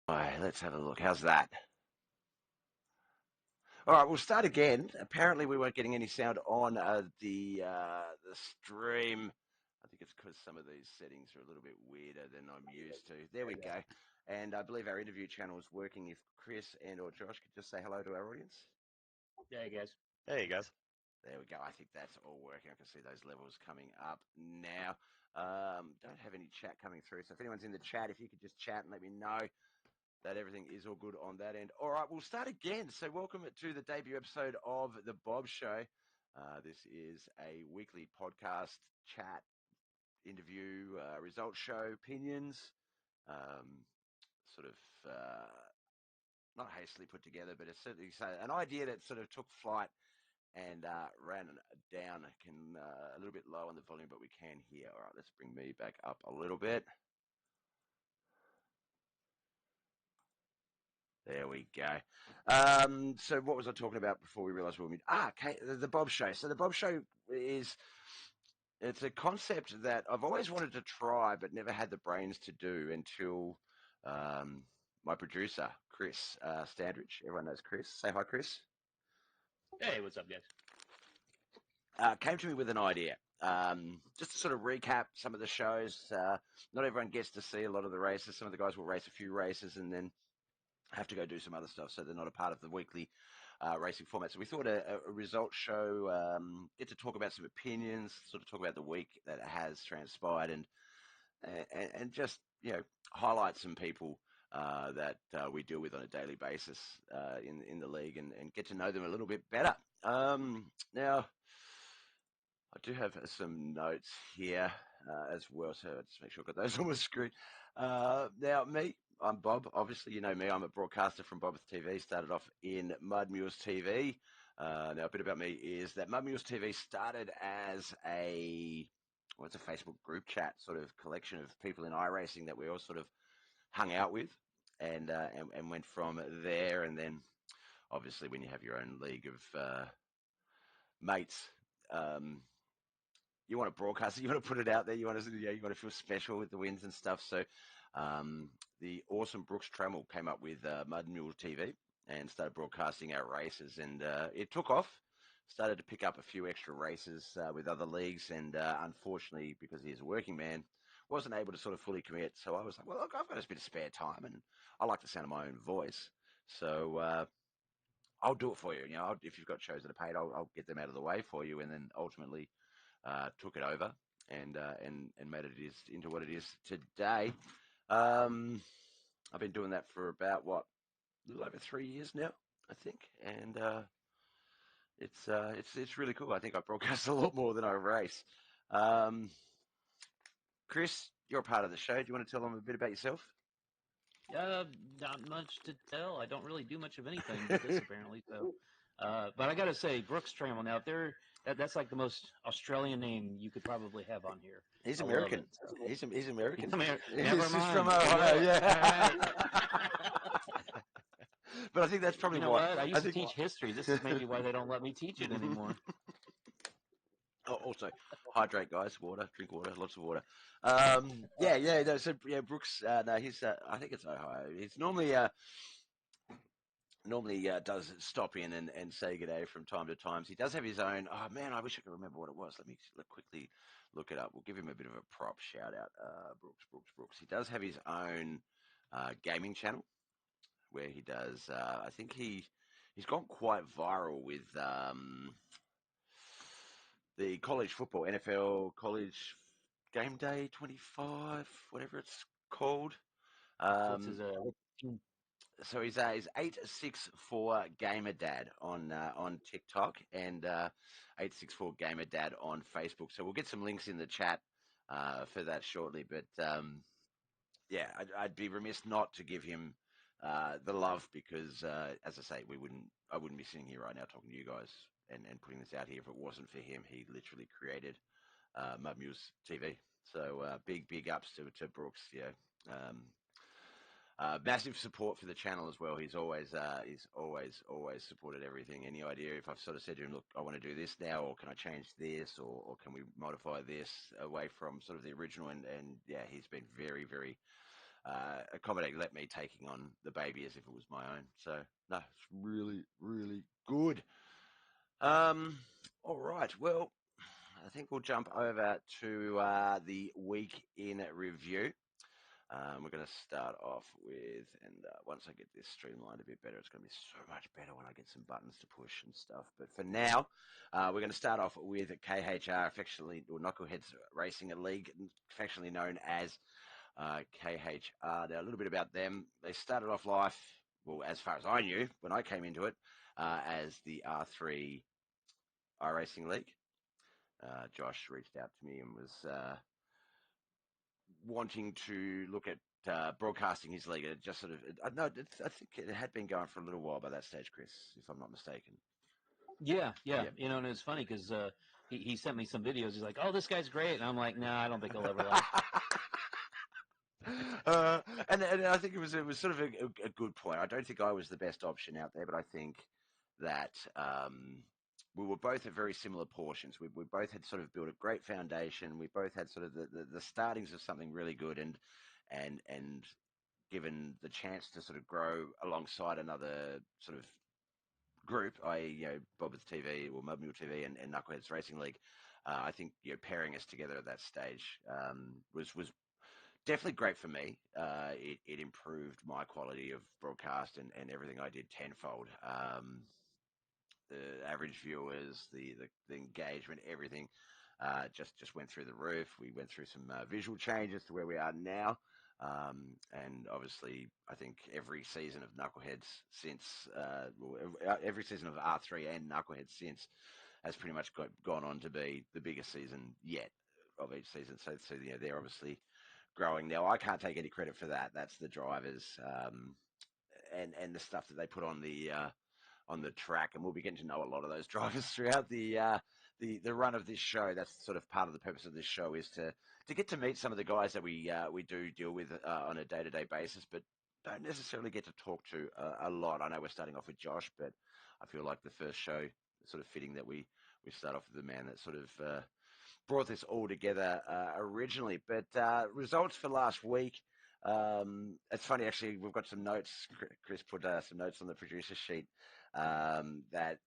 Right, let's have a look. How's that? All right, we'll start again. Apparently, we weren't getting any sound on the stream. I think it's because some of these settings are a little bit weirder than I'm used to. There we go. And I believe our interview channel is working. If Chris and or Josh could just say hello to our audience. Yeah, guys. Hey guys. There we go. I think that's all working. I can see those levels coming up now. Don't have any chat coming through. So if anyone's in the chat, if you could just chat and let me know that everything is all good on that end. All right, we'll start again. So, welcome to the debut episode of The Bob Show. This is a weekly podcast, chat, interview, results show, opinions, um, sort of not hastily put together, but it's certainly an idea that sort of took flight and ran down. Can a little bit low on the volume, but we can hear. All right, let's bring me back up a little bit. There we go. So what was I talking about before we realised we were okay, the Bob Show. So the Bob Show is it's a concept that I've always wanted to try, but never had the brains to do until my producer, Chris Standridge. Everyone knows Chris. Say hi, Chris. Hey, what's up, guys? Came to me with an idea. Just to sort of recap some of the shows. Not everyone gets to see a lot of the races. Some of the guys will race a few races and then have to go do some other stuff, so they're not a part of the weekly racing format. So we thought a results show, get to talk about some opinions, sort of talk about the week that has transpired, and just highlight some people that we deal with on a daily basis in the league, and get to know them a little bit better. Now, I do have some notes here as well, so I'll just make sure I got those on my screen. Now, I'm Bob. Obviously, you know me. I'm a broadcaster from Bob's TV. Started off in Mud Mules TV. Now, a bit about me is that Mud Mules TV started as it's a Facebook group chat sort of collection of people in iRacing that we all sort of hung out with, and went from there. And then, obviously, when you have your own league of mates. You want to broadcast it, you want to put it out there, you want to feel special with the wins and stuff. So the awesome Brooks Trammell came up with Mud Mule TV and started broadcasting our races, and it took off. Started to pick up a few extra races with other leagues, and unfortunately, because he's a working man, wasn't able to sort of fully commit. So I was like, well, look, I've got a bit of spare time, and I like the sound of my own voice. So I'll do it for you. If you've got shows that are paid, I'll get them out of the way for you, and then ultimately took it over and made it into what it is today. I've been doing that for about a little over 3 years now, I think, and it's really cool. I think I broadcast a lot more than I race. Um, Chris, you're a part of the show. Do you want to tell them a bit about yourself? Not much to tell. I don't really do much of anything but this, apparently. So, but I gotta say, Brooks Trammell. Now, if that's like the most Australian name you could probably have on here. He's I love American. it. So. He's American. Never He's from mind. Ohio. Yeah. All right. But I think that's probably You know why. what? I I used to think. teach history. This is maybe why they don't let me teach it anymore. Oh, also, hydrate, guys. Water, drink water, lots of water. Yeah. No, so yeah, Brooks. No, he's. I think it's Ohio. He's normally does stop in and say good day from time to time. He does have his own. Oh man, I wish I could remember what it was. Let me quickly look it up. We'll give him a bit of a prop shout out. Brooks. He does have his own gaming channel where he does. I think he's gone quite viral with the college football, NFL college game day 25, whatever it's called. What's his Um, so he's 864 Gamer Dad on TikTok and 864 Gamer Dad on Facebook. So we'll get some links in the chat for that shortly. But yeah, I'd be remiss not to give him the love because, as I say, I wouldn't be sitting here right now talking to you guys and putting this out here if it wasn't for him. He literally created Mud Muse TV. So big ups to Brooks. Yeah. Massive support for the channel as well. He's always supported everything. Any idea if I've sort of said to him, look, I want to do this now, or can I change this, or can we modify this away from sort of the original? And yeah, he's been very accommodating, let me taking on the baby as if it was my own. So no, it's really, really good. All right. Well, I think we'll jump over to the week in review. We're going to start off with, and once I get this streamlined a bit better, it's going to be so much better when I get some buttons to push and stuff. But for now, we're going to start off with KHR, affectionately, or Knuckleheads Racing League, affectionately known as KHR. Now, a little bit about them. They started off life, well, as far as I knew, when I came into it, as the R3 iRacing League. Josh reached out to me and was wanting to look at broadcasting his league. It just sort of, no, I think it had been going for a little while by that stage, Chris, if I'm not mistaken. Yeah. Yep. You know, and it's funny because he sent me some videos. He's like, "Oh, this guy's great," and I'm like, "Nah, I don't think he'll ever last." And I think it was sort of a good point. I don't think I was the best option out there, but I think that we were both at very similar portions. We both had sort of built a great foundation. We both had sort of the startings of something really good, and given the chance to sort of grow alongside another sort of group, i.e., Bob's TV or Mud Mule TV and Knuckleheads Racing League, I think pairing us together at that stage was definitely great for me. It improved my quality of broadcast and everything I did tenfold. The average viewers, the engagement, everything just went through the roof. We went through some visual changes to where we are now. And obviously, I think every season of Knuckleheads since, every season of R3 and Knuckleheads since has pretty much gone on to be the biggest season yet of each season. So they're obviously growing now. I can't take any credit for that. That's the drivers and the stuff that they put on the track, and we'll be getting to know a lot of those drivers throughout the run of this show. That's sort of part of the purpose of this show, is to get to meet some of the guys that we do deal with on a day-to-day basis, but don't necessarily get to talk to a lot. I know we're starting off with Josh, but I feel like the first show, sort of fitting that we start off with the man that sort of brought this all together originally. But results for last week. It's funny, actually, we've got some notes. Chris put some notes on the producer sheet that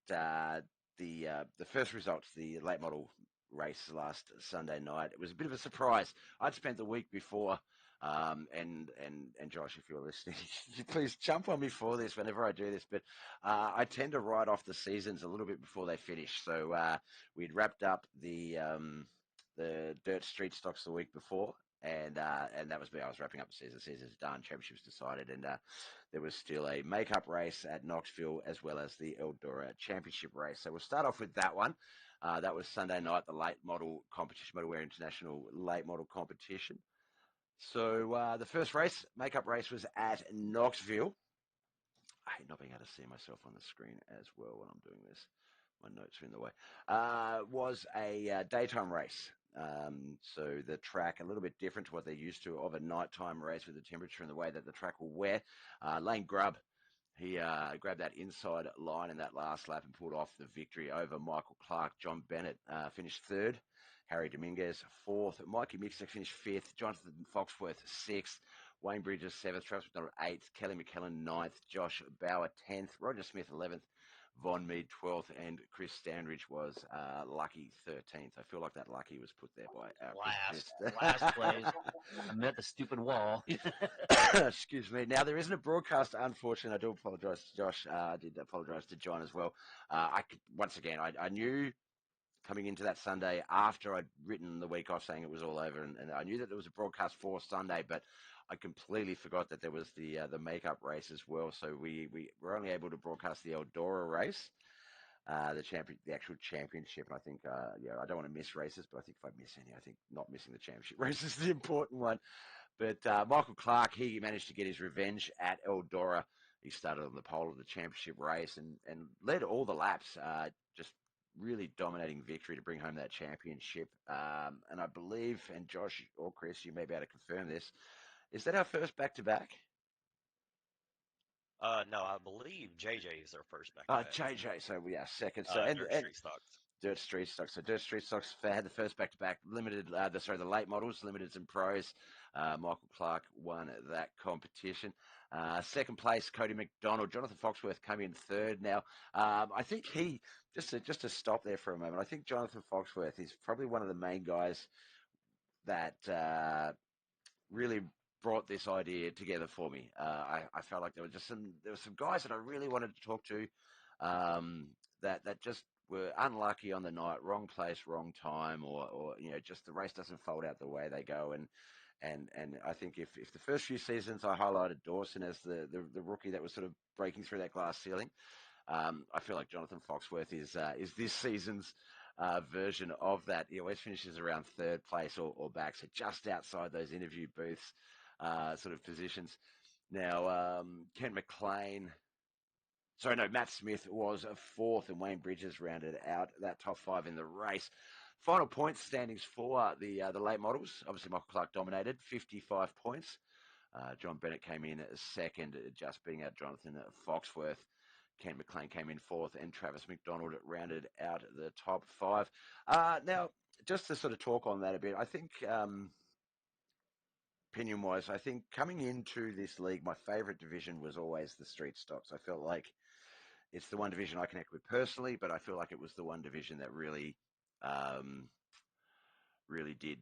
the first results, the late model race last Sunday night, it was a bit of a surprise. I'd spent the week before, and Josh, if you're listening, please jump on me for this whenever I do this. But I tend to write off the seasons a little bit before they finish. So we'd wrapped up the dirt street stocks the week before, and that was me. I was wrapping up the season. The season's done. Championships decided, and there was still a makeup race at Knoxville as well as the Eldora Championship race. So we'll start off with that one. That was Sunday night, the late model competition, Motorwear International late model competition. So the first race, makeup race, was at Knoxville. I hate not being able to see myself on the screen as well when I'm doing this. My notes are in the way. Was a daytime race. So the track, a little bit different to what they're used to of a nighttime race with the temperature and the way that the track will wear. Lane Grubb, he grabbed that inside line in that last lap and pulled off the victory over Michael Clark. John Bennett finished third. Harry Dominguez fourth. Mikey Mixer finished fifth. Jonathan Foxworth sixth. Wayne Bridges seventh. Travis McDonald eighth. Kelly McKellen ninth. Josh Bauer 10th. Roger Smith 11th. Von Mead 12th, and Chris Standridge was lucky 13th. I feel like that lucky was put there by last place. I met the stupid wall. Excuse me. Now, there isn't a broadcast, unfortunately. I do apologise to Josh. I did apologise to John as well. Once again, I knew coming into that Sunday after I'd written the week off saying it was all over, and I knew that there was a broadcast for Sunday, but I completely forgot that there was the makeup race as well. So we were only able to broadcast the Eldora race, the actual championship. And I think, I don't want to miss races, but I think if I miss any, I think not missing the championship race is the important one. But Michael Clark, he managed to get his revenge at Eldora. He started on the pole of the championship race and led all the laps, just really dominating victory to bring home that championship. And I believe, and Josh or Chris, you may be able to confirm this, is that our first back-to-back? No, I believe JJ is their first back-to-back. JJ, so we are second. So Dirt Street Stocks. Dirt Street Stocks. So Dirt Street Stocks had the first back-to-back, limited, the late models, limiteds and pros. Michael Clark won that competition. Second place, Cody McDonald. Jonathan Foxworth came in third. Now, I think he, just to stop there for a moment, I think Jonathan Foxworth is probably one of the main guys that really brought this idea together for me. I felt like there were some guys that I really wanted to talk to that just were unlucky on the night, wrong place, wrong time, or just the race doesn't fold out the way they go. And I think if the first few seasons I highlighted Dawson as the rookie that was sort of breaking through that glass ceiling, I feel like Jonathan Foxworth is this season's version of that. He always finishes around third place or back, so just outside those interview booths sort of positions. Now, Matt Smith was a fourth, and Wayne Bridges rounded out that top five in the race. Final points standings for the late models. Obviously, Michael Clark dominated, 55 points. John Bennett came in second, just beating out Jonathan Foxworth. Ken McLean came in fourth, and Travis McDonald rounded out the top five. Now, just to sort of talk on that a bit, I think opinion-wise, I think coming into this league, my favourite division was always the street stocks. I felt like it's the one division I connect with personally, but I feel like it was the one division that really did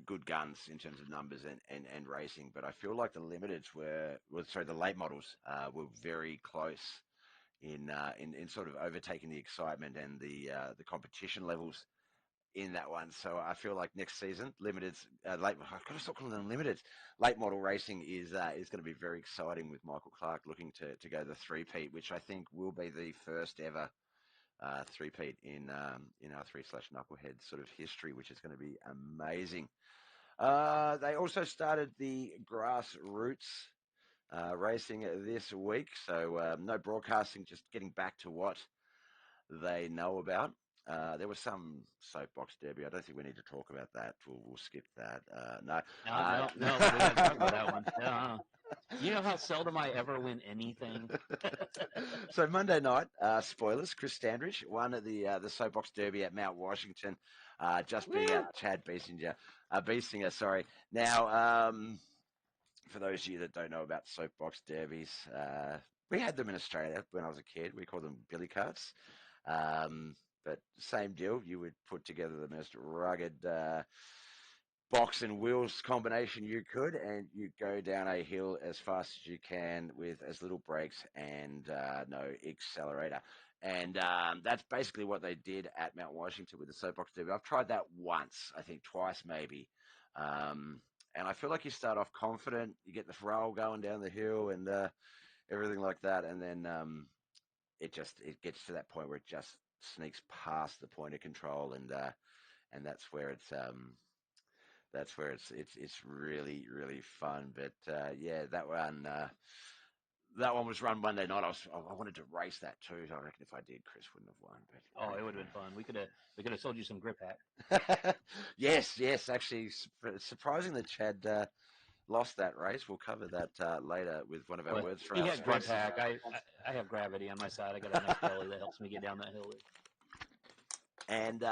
good guns in terms of numbers and racing. But I feel like the the late models were very close in sort of overtaking the excitement and the competition levels in that one. So I feel like next season, limiteds, I've got to stop calling them limiteds. Late model racing is going to be very exciting with Michael Clark looking to go the three-peat, which I think will be the first ever three-peat in our 3/Knucklehead sort of history, which is going to be amazing. They also started the grassroots racing this week, so no broadcasting, just getting back to what they know about. There was some soapbox derby. I don't think we need to talk about that. We'll skip that. No, we got to talk about that one. Yeah. You know how seldom I ever win anything. So Monday night, spoilers. Chris Standridge won the soapbox derby at Mount Washington, just beating out Chad Biesinger. Sorry. Now, for those of you that don't know about soapbox derbies, we had them in Australia when I was a kid. We called them billy carts. But same deal. You would put together the most rugged box and wheels combination you could, and you go down a hill as fast as you can with as little brakes and no accelerator. And that's basically what they did at Mount Washington with the soapbox derby. I've tried that once, I think twice maybe. And I feel like you start off confident, you get the roll going down the hill and everything like that, and then it gets to that point where it just sneaks past the point of control, and that's where it's really, really fun. But yeah, that one was run Monday night. I wanted to race that too. I reckon if I did, Chris wouldn't have won. But it would have been fun. We could have sold you some grip hack. Yes. Actually, surprising that Chad lost that race. We'll cover that later with one of our words for he our had grip sponsors. hack. I have gravity on my side. I got a nice belly that helps me get down that hill. And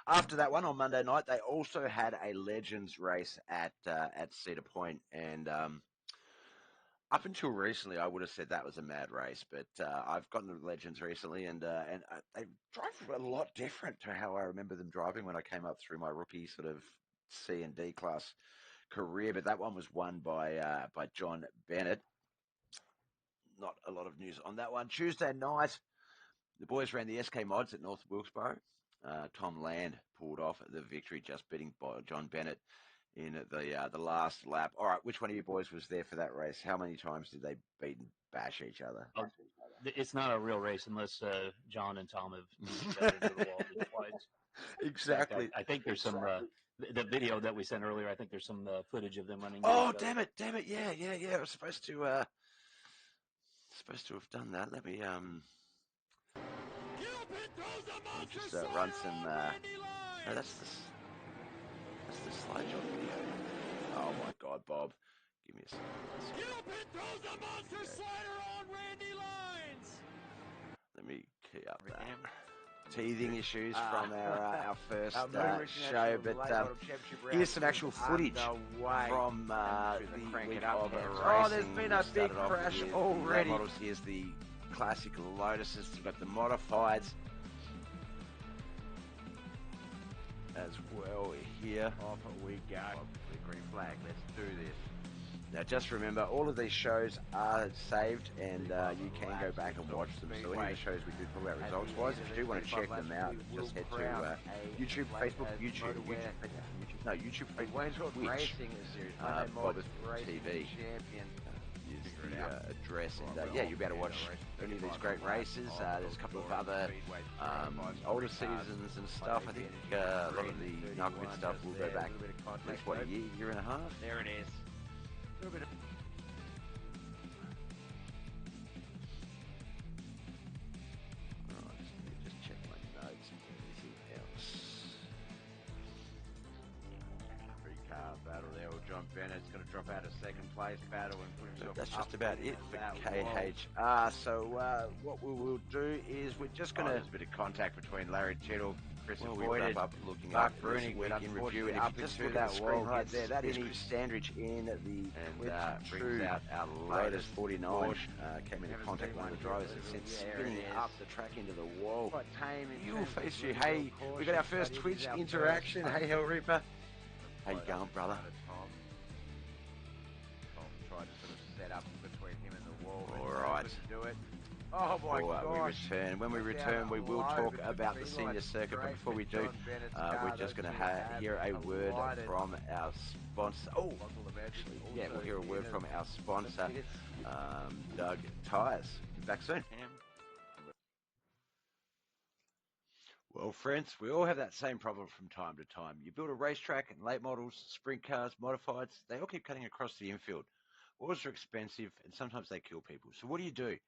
after that one on Monday night, they also had a Legends race at Cedar Point. And up until recently, I would have said that was a mad race. But I've gotten to Legends recently, and they drive a lot different to how I remember them driving when I came up through my rookie sort of C and D class career. But that one was won by John Bennett. Not a lot of news on that one. Tuesday night, the boys ran the SK Mods at North Wilkesboro. Tom Land pulled off the victory, just beating John Bennett in the last lap. All right, which one of you boys was there for that race? How many times did they beat and bash each other? It's not a real race unless John and Tom have beat each other into the wall twice. Exactly. I think there's some the video that we sent earlier. I think there's some footage of them running. Oh, damn it! Yeah. I was supposed to have done that. Let me just run some. No, that's the slideshow video. Oh my God, Bob, give me a second. Gilpin throws a monster slider on Randy Lines. Let me key up that. teething issues from our first Motor show, International but Late Model Championship round here's some is actual footage underway. from the crank week it up of now. racing. Oh, there's been a We started big off crash with already. late models. Here's the classic Lotuses. We've got the modifieds as well here. Off we go. The green flag. Let's do this. Now, just remember, all of these shows are saved, and you can go back and watch them. So any of the shows we do talk about results-wise, if you do want to check them out, just head to YouTube, Facebook, YouTube, Facebook, Twitch, Bobbeth TV. Is the address, and yeah, you'll be able to watch any of these great races. There's a couple of other older seasons and stuff. I think a lot of the knucklehead stuff will go back at least, what, a year and a half? There it is. A little bit of Just check my notes. Anything else? three-car battle there. Well, John Bennett's going to drop out of second place battle and put himself That's up just about it against for that KHR. So what we will do is we're just going to... There's a bit of contact between Larry Tittle, Chris Well, we Avoided, wrap up looking Buck at this Bruning, week but in review, and if up you just into look at that the screen wall right gets there, that is finished. Chris Standridge in the and 22 brings out our Lotus latest 49. Porsche. Came into Haven't contact seen with one of the one drivers yet, and sent but there spinning it is. up the track into the wall. Quite tame in You terms of face you. really Hey, well we got our cautious, first but it Twitch is our interaction. first Hey, Hell Reaper. How you quite going, brother? Tom tried to sort of set up between him and the wall. but All he right. couldn't do it. Oh my Before we gosh. return, when we Went down return, we will low talk between about the green senior light circuit. But straight before we with do, John Bennett's car. we're just Those going to two have hear a word collided. from our sponsor. Oh, Local event actually, also yeah, we'll hear a word in from our sponsor, tickets. Doug Tyres. Back soon. Well, friends, we all have that same problem from time to time. You build a racetrack and late models, sprint cars, modifieds, they all keep cutting across the infield. Wars are expensive and sometimes they kill people. So what do?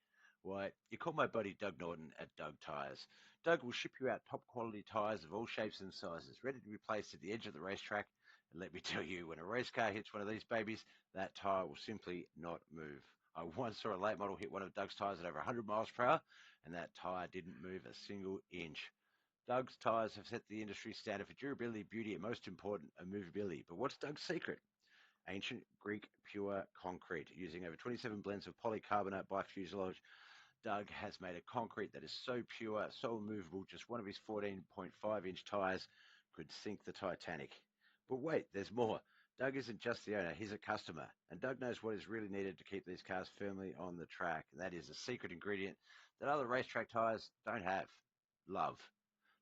Why, you call my buddy Doug Norton at Doug Tyres. Doug will ship you out top quality tyres of all shapes and sizes, ready to be placed at the edge of the racetrack. And let me tell you, when a race car hits one of these babies, that tyre will simply not move. I once saw a late model hit one of Doug's tyres at over 100 miles per hour, and that tyre didn't move a single inch. Doug's tyres have set the industry standard for durability, beauty, and most important, movability. But what's Doug's secret? Ancient Greek pure concrete. Using over 27 blends of polycarbonate bifuselage, Doug has made a concrete that is so pure, so immovable, just one of his 14.5-inch tyres could sink the Titanic. But wait, there's more. Doug isn't just the owner, he's a customer. And Doug knows what is really needed to keep these cars firmly on the track. And that is a secret ingredient that other racetrack tyres don't have. Love.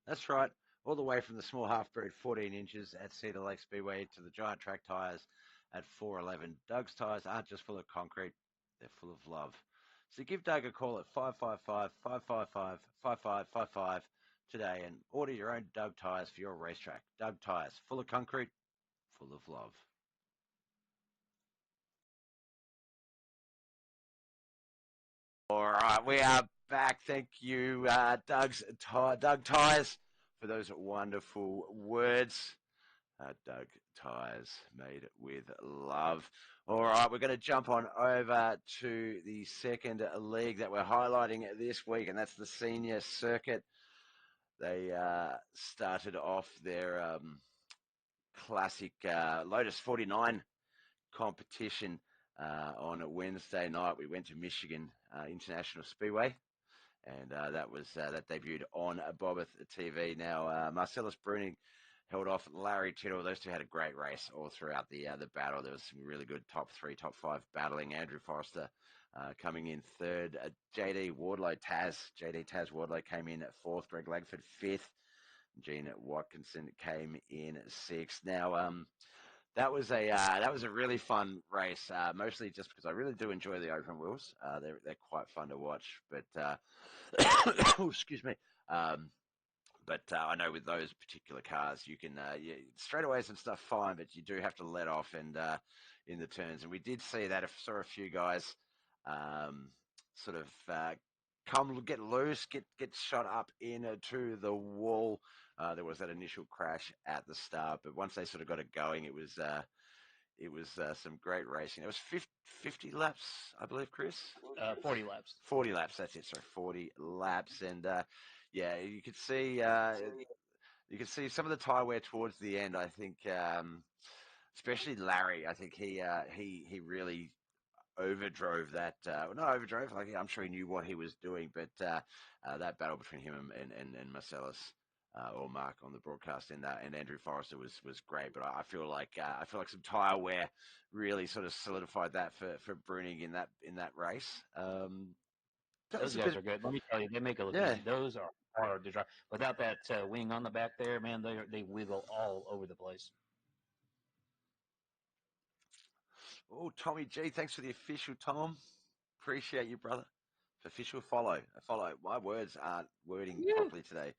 That's right, all the way from the small half-bred 14 inches at Cedar Lake Speedway to the giant track tyres at 411. Doug's tyres aren't just full of concrete, they're full of love. So give Doug a call at 555-555-5555 today and order your own Doug tyres for your racetrack. Doug tyres, full of concrete, full of love. All right, we are back. Thank you, Doug Tyres, for those wonderful words. Doug Tyres, made with love. All right, we're going to jump on over to the second league that we're highlighting this week, and that's the senior circuit. They started off their classic Lotus 49 competition on a Wednesday night. We went to Michigan International Speedway, and that debuted on Bobbeth TV. Now, Marcellus Bruning held off Larry Tittle. Those two had a great race all throughout the battle. There was some really good top 3, top 5 battling. Andrew Forrester coming in third. JD Taz Wardlow came in at fourth. Greg Langford fifth. Gene Watkinson came in sixth. Now, that was a really fun race, mostly just because I really do enjoy the open wheels. They're quite fun to watch, but oh, excuse me. But I know with those particular cars, you can straightaways and stuff fine, but you do have to let off and in the turns. And we did see that. I saw a few guys sort of get loose, get shot up into the wall. There was that initial crash at the start, but once they sort of got it going, it was some great racing. It was 50 laps, I believe, Chris. 40 laps. 40 laps. That's it. So 40 laps, and Yeah, you could see some of the tire wear towards the end. I think, especially Larry. I think he really overdrove that. Well, not overdrove. Like I'm sure he knew what he was doing, but that battle between him and Marcellus. Or Mark on the broadcast and Andrew Forrester was great, but I feel like some tire wear really sort of solidified that for Bruning in that race. Those guys are good. Let me tell you, they make it look Yeah. easy. Those are hard to drive. Without that wing on the back there, man, they wiggle all over the place. Oh, Tommy G, thanks for the official, Tom. Appreciate you, brother. Official follow. My words aren't wording properly today.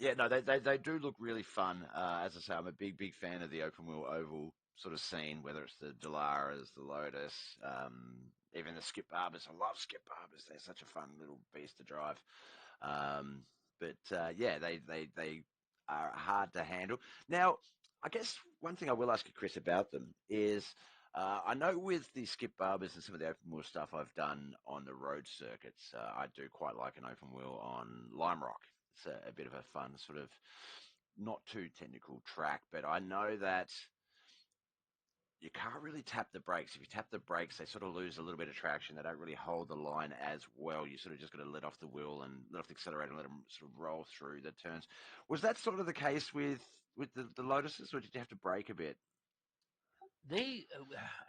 Yeah, no, they do look really fun. As I say, I'm a big fan of the open wheel oval sort of scene, whether it's the Dalaras, the Lotus, even the Skip Barbers. I love Skip Barbers. They're such a fun little beast to drive. But yeah, they are hard to handle. Now, I guess one thing I will ask you, Chris, about them is I know with the Skip Barbers and some of the open wheel stuff I've done on the road circuits, I do quite like an open wheel on Lime Rock. It's a bit of a fun sort of not too technical track, but I know that you can't really tap the brakes. If you tap the brakes, they sort of lose a little bit of traction. They don't really hold the line as well. You sort of just got to let off the wheel and let off the accelerator and let them sort of roll through the turns. Was that sort of the case with the Lotuses, or did you have to brake a bit? They,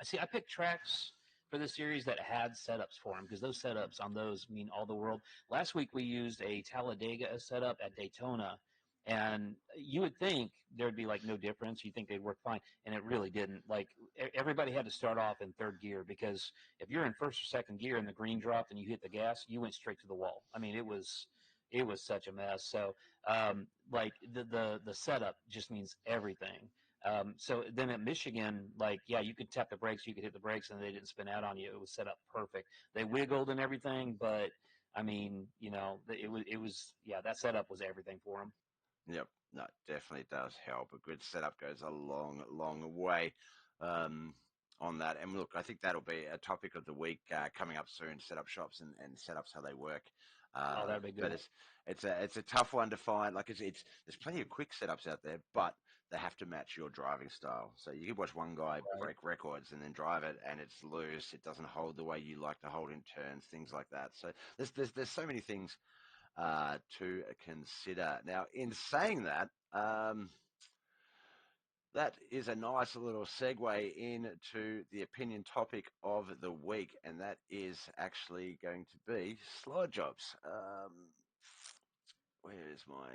see, I picked tracks for the series that had setups for them because those setups on those mean all the world. Last week we used a Talladega setup at Daytona, and you would think there'd be like no difference. You think they'd work fine, and it really didn't. Like everybody had to start off in third gear because if you're in first or second gear and the green dropped and you hit the gas, you went straight to the wall. I mean, it was such a mess. So like the setup just means everything. So then at Michigan, like, yeah, you could tap the brakes, you could hit the brakes, and they didn't spin out on you. It was set up perfect. They wiggled and everything, but I mean, you know, it was, yeah, that setup was everything for them. Yep, no, definitely does help. A good setup goes a long way on that. And look, I think that'll be a topic of the week coming up soon. Setup shops and setups, how they work. Oh, that'd be good. But it's a tough one to find. Like it's there's plenty of quick setups out there, but they have to match your driving style. So you can watch one guy break records and then drive it, and it's loose. It doesn't hold the way you like to hold in turns, things like that. So there's so many things to consider. Now, in saying that, that is a nice little segue into the opinion topic of the week, and that is actually going to be slide jobs. Where's my...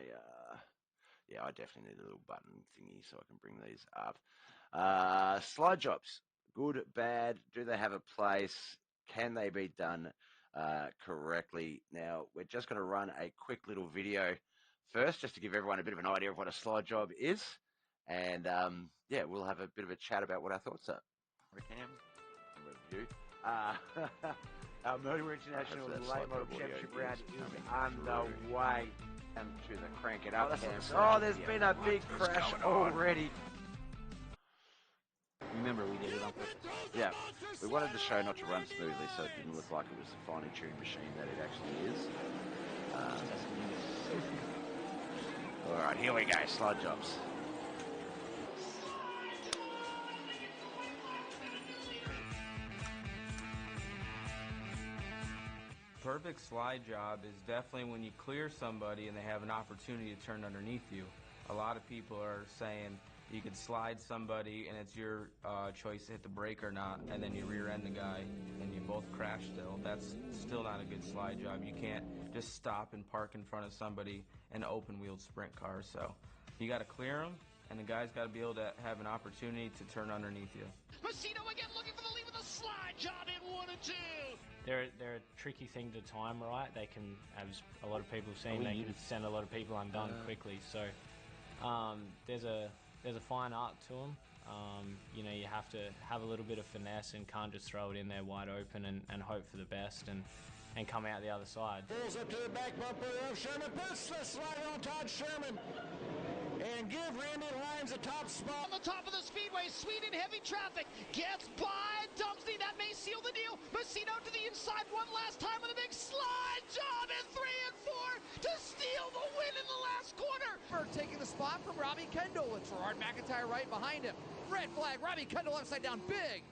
yeah, I definitely need a little button thingy so I can bring these up. Slide jobs, good, bad, do they have a place? Can they be done correctly? Now, we're just going to run a quick little video first, just to give everyone a bit of an idea of what a slide job is. And, yeah, we'll have a bit of a chat about what our thoughts are. Cam, review. Our Motor International Late Model Championship round is underway. To the crank it up. There's been a big crash already. Remember, we did it on purpose. Yeah, we wanted the show not to run smoothly, so it didn't look like it was the finely tuned machine that it actually is. All right, here we go. Slide jobs. Perfect slide job is definitely when you clear somebody and they have an opportunity to turn underneath you. A lot of people are saying you could slide somebody and it's your choice to hit the brake or not, and then you rear end the guy and you both crash still. That's still not a good slide job. You can't just stop and park in front of somebody in an open-wheeled sprint car. So you got to clear them, and the guy's got to be able to have an opportunity to turn underneath you. Massino again looking for the lead with a slide job in 1 and 2. They're a tricky thing to time right. They can, as a lot of people have seen, they can send a lot of people undone quickly. So there's a fine art to them. You know, you have to have a little bit of finesse and can't just throw it in there wide open and hope for the best and come out the other side. Pulls up to the back bumper of Sherman, puts the slider on Todd Sherman, and give Randy Lyons a top spot. On the top of the speedway, Sweden heavy traffic, gets by Dumsney, that may seal the deal. Massino to the inside one last time with a big slide job. the spot from Robbie Kendall with Gerard McIntyre right behind him. Red flag, Robbie Kendall upside down big.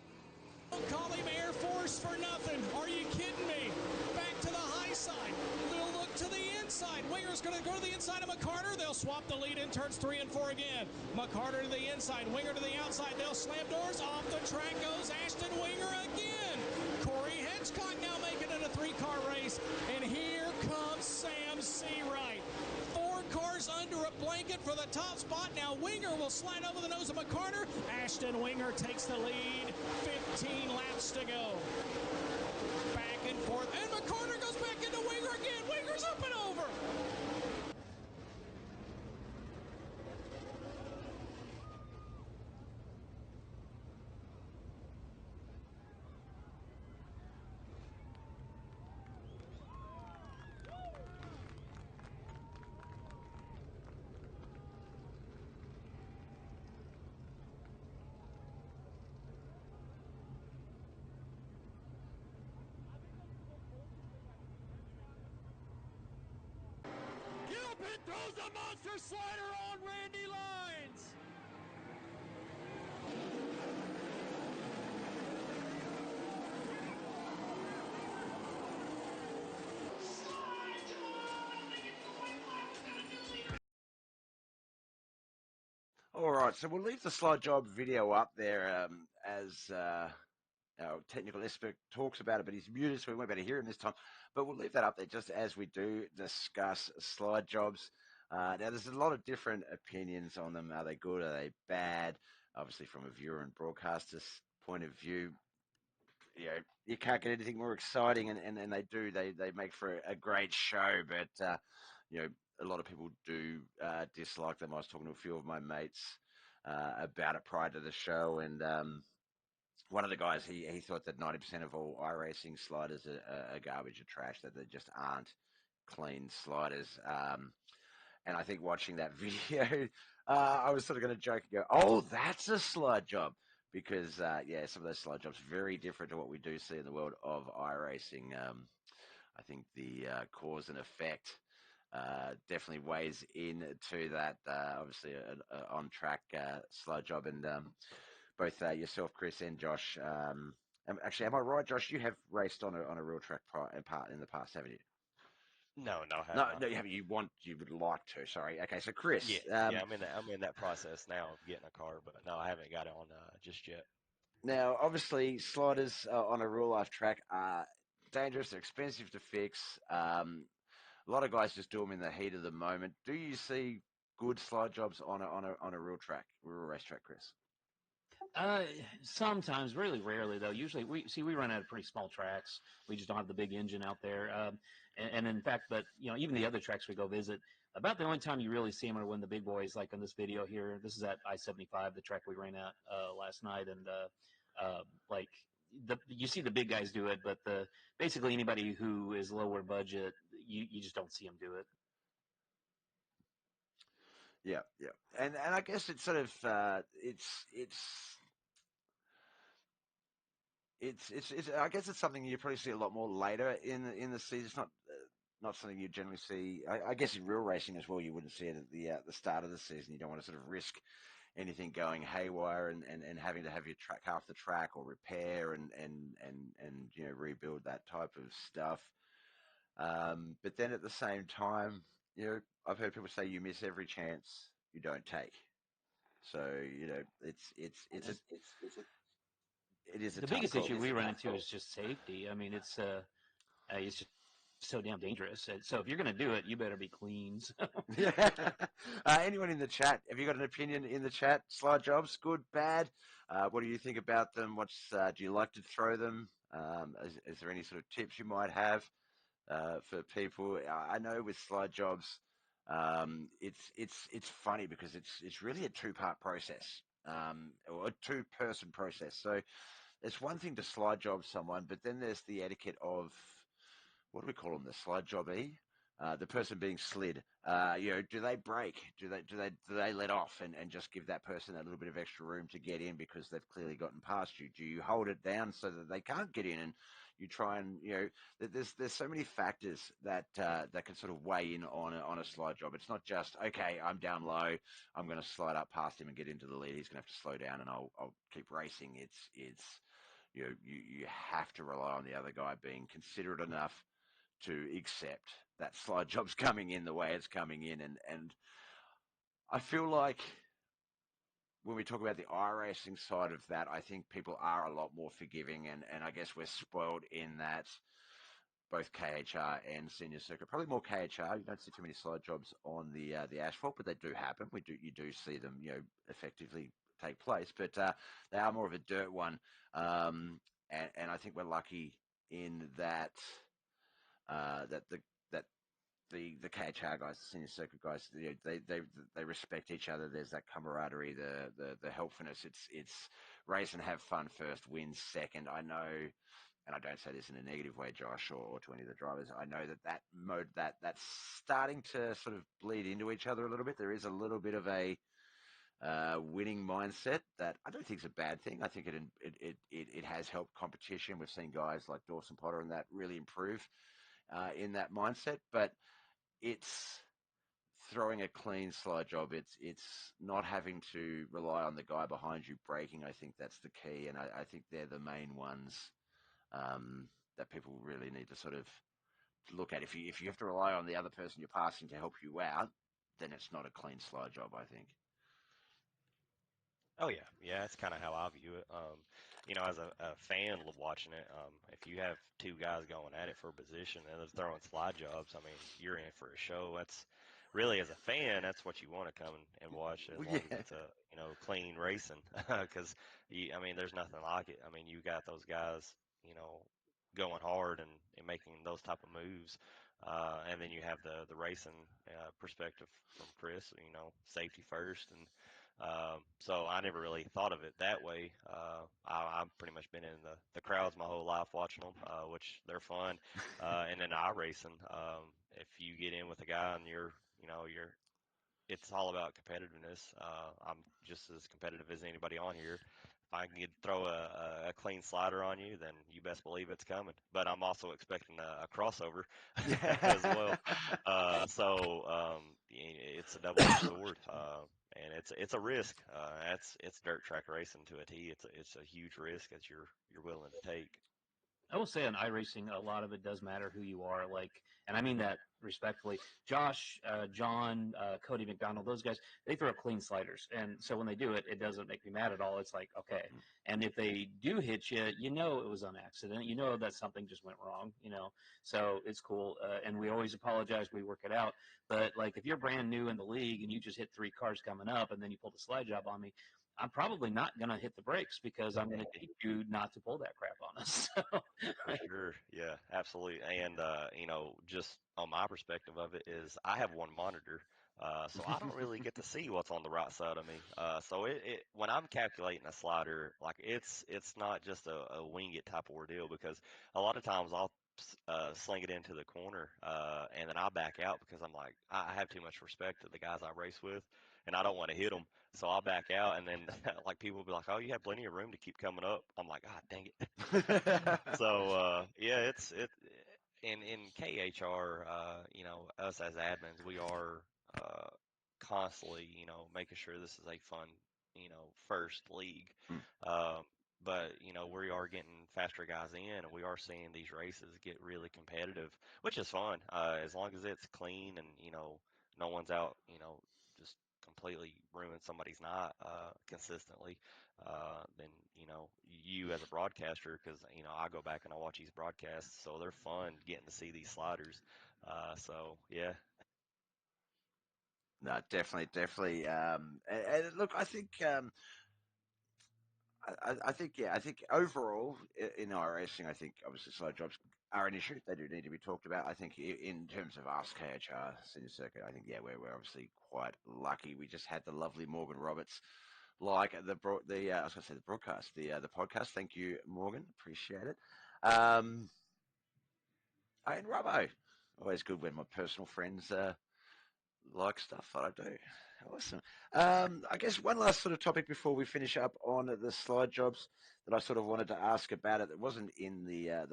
Don't call him Air Force for nothing. Are you kidding me? Back to the high side. They'll look to the inside. Winger's going to go to the inside of McCarter. They'll swap the lead in turns 3 and 4 again. McCarter to the inside. Winger to the outside. They'll slam doors. Off the track goes Ashton Winger again. Corey Hedgecock now making it a 3-car race. And here comes Sam Seawright. 4 cars under a blanket for the top spot. Now Winger will slide over the nose of McCarter. Ashton Winger takes the lead. 15 laps to go. Back and forth. And McCarter goes back into Winger again. Winger's up and over. Gilpin throws a monster slider on Randy Lyons. All right, so we'll leave the slide job video up there as our technical expert talks about it, but he's muted, so we won't be able to hear him this time. But we'll leave that up there just as we do discuss slide jobs. Now, there's a lot of different opinions on them. Are they good? Are they bad? Obviously, from a viewer and broadcaster's point of view, you know, you can't get anything more exciting, and they do. They make for a great show, but you know, a lot of people do dislike them. I was talking to a few of my mates about it prior to the show, and one of the guys, he thought that 90% of all iRacing sliders are garbage or trash, that they just aren't clean sliders. And I think watching that video, I was sort of going to joke and go, oh, that's a slide job. Because, yeah, some of those slide jobs are very different to what we do see in the world of iRacing. I think the cause and effect definitely weighs into that. Obviously, an on-track slide job. And both yourself, Chris, and Josh. Actually, am I right, Josh? You have raced on a real track in the past, haven't you? No, No, you haven't. You would like to. Sorry. Okay, so Chris. Yeah, I'm in that process now of getting a car, but no, I haven't got it on just yet. Now, obviously, sliders on a real life track are dangerous. They're expensive to fix. A lot of guys just do them in the heat of the moment. Do you see good slide jobs on a real racetrack, Chris? Sometimes, really rarely though. Usually, we run at pretty small tracks. We just don't have the big engine out there. And in fact, but you know, even the other tracks we go visit, about the only time you really see them are when the big boys, like on this video here. This is at I-75, the track we ran at last night, and like you see the big guys do it, but basically anybody who is lower budget, you just don't see them do it. Yeah, and I guess it's sort of it's I guess it's something you probably see a lot more later in the season. It's not something you generally see. I guess in real racing as well, you wouldn't see it at the start of the season. You don't want to sort of risk anything going haywire and having to have your track half the track or repair and you know, rebuild that type of stuff. But then at the same time, you know, I've heard people say you miss every chance you don't take. So, you know, it is the tough biggest call. issue we run into is just safety. I mean, it's just so damn dangerous. So if you're going to do it, you better be clean. So. Yeah. Anyone in the chat? Have you got an opinion in the chat? Slide jobs, good, bad? What do you think about them? Do you like to throw them? Is there any sort of tips you might have for people? I know with slide jobs, it's funny because it's really a two-part process, or a two-person process. So it's one thing to slide job someone, but then there's the etiquette of, what do we call them? The slide jobbee. the person being slid, do they brake? Do they let off and just give that person a little bit of extra room to get in because they've clearly gotten past you? Do you hold it down so that they can't get in, and you try and there's so many factors that that can sort of weigh in on a slide job. It's not just okay, I'm down low, I'm going to slide up past him and get into the lead. He's going to have to slow down, and I'll keep racing. It's you have to rely on the other guy being considerate enough to accept that slide job's coming in the way it's coming in. And I feel like when we talk about the iRacing side of that, I think people are a lot more forgiving, and I guess we're spoiled in that both KHR and senior circuit, probably more KHR. You don't see too many slide jobs on the asphalt, but they do happen. You do see them, effectively take place, but they are more of a dirt one. And I think we're lucky in that that the KHR guys, the senior circuit guys, they respect each other. There's that camaraderie, the helpfulness. It's race and have fun first, win second. I know, and I don't say this in a negative way, Josh, or to any of the drivers. I know that mode that's starting to sort of bleed into each other a little bit. There is a little bit of a winning mindset that I don't think is a bad thing. I think it has helped competition. We've seen guys like Dawson Potter and that really improve in that mindset, but it's throwing a clean slide job. It's not having to rely on the guy behind you braking. I think that's the key, and I think they're the main ones that people really need to sort of look at. If you have to rely on the other person you're passing to help you out, then it's not a clean slide job, I think. Oh yeah, that's kind of how I view it. As a fan watching it, if you have two guys going at it for a position and they're throwing slide jobs, I mean, you're in for a show. That's really, as a fan, that's what you want to come and watch, as long as Yeah. it's a clean racing, because I mean, there's nothing like it. I mean, you got those guys, going hard and making those type of moves. And then you have the racing perspective from Chris, safety first, and so I never really thought of it that way. I've pretty much been in the crowds my whole life watching them, which they're fun. And then iRacing, if you get in with a guy and it's all about competitiveness. I'm just as competitive as anybody on here. If I can throw a clean slider on you, then you best believe it's coming. But I'm also expecting a crossover as well. It's a double-edged sword, and it's a risk. It's dirt track racing to a T. It's a huge risk that you're willing to take. I will say on iRacing, a lot of it does matter who you are. And I mean that respectfully. Josh, John, Cody McDonald, those guys, they throw clean sliders. And so when they do it, it doesn't make me mad at all. It's like, okay. And if they do hit you, it was on accident. That something just went wrong. So it's cool. And we always apologize. We work it out. But, if you're brand new in the league and you just hit 3 cars coming up and then you pull the slide job on me, I'm probably not going to hit the brakes because I'm going to teach you not to pull that crap on us. For sure. Yeah, absolutely. And, just on my perspective of it is I have one monitor. So I don't really get to see what's on the right side of me. So when I'm calculating a slider, it's not just a wing it type of ordeal, because a lot of times I'll sling it into the corner, and then I back out because I'm like, I have too much respect to the guys I race with, and I don't want to hit them. So I'll back out, and then people will be like, "Oh, you have plenty of room to keep coming up." I'm like, "God dang it!" So yeah, in KHR, us as admins, we are uh, constantly, making sure this is a fun, first league. Um, but we are getting faster guys in, and we are seeing these races get really competitive, which is fun. As long as it's clean and no one's out, just completely ruin somebody's night consistently. Then you as a broadcaster, because I go back and I watch these broadcasts, so they're fun getting to see these sliders. So yeah. No, definitely. And look, I think I think overall in iRacing, I think obviously slide jobs are an issue. They do need to be talked about. I think in terms of us KHR senior circuit, I think we're obviously quite lucky. We just had the lovely Morgan Roberts, like I was going to say the broadcast, the podcast. Thank you, Morgan. Appreciate it. And Robbo, Always good when my personal friends like stuff that I do. Awesome. I guess one last sort of topic before we finish up on the slide jobs that I sort of wanted to ask about it. It wasn't in the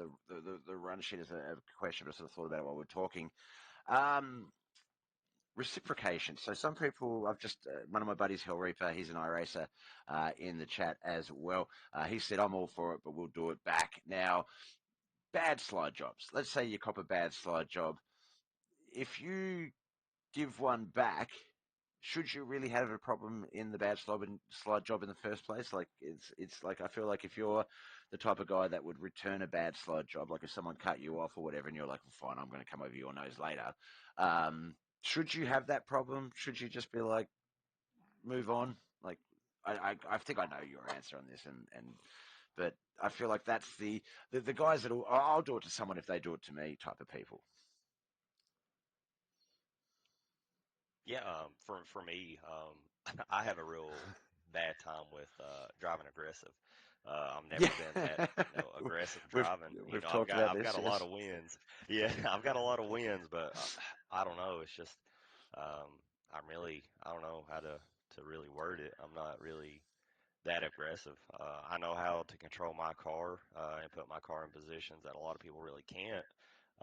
run sheet as a question, but I sort of thought about it while we we're talking. Reciprocation. So some people, I've just, one of my buddies, Hell Reaper, he's an iRacer in the chat as well. He said, I'm all for it, but we'll do it back. Now, bad slide jobs. Let's say you cop a bad slide job. If you give one back, should you really have a problem in the bad slide job in the first place? Like it's like I feel like if you're the type of guy that would return a bad slide job, like if someone cut you off or whatever, and you're like, well, fine, I'm going to come over your nose later. Should you have that problem? Should you just be like, move on? Like, I think I know your answer on this, but I feel like that's the guys that I'll do it to someone if they do it to me type of people. Yeah, for me, I have a real bad time with driving aggressive. I've never been that aggressive driving. We've talked about this. I've got a lot of wins. Yeah, I've got a lot of wins, but I don't know. It's just I don't know how to really word it. I'm not really that aggressive. I know how to control my car and put my car in positions that a lot of people really can't.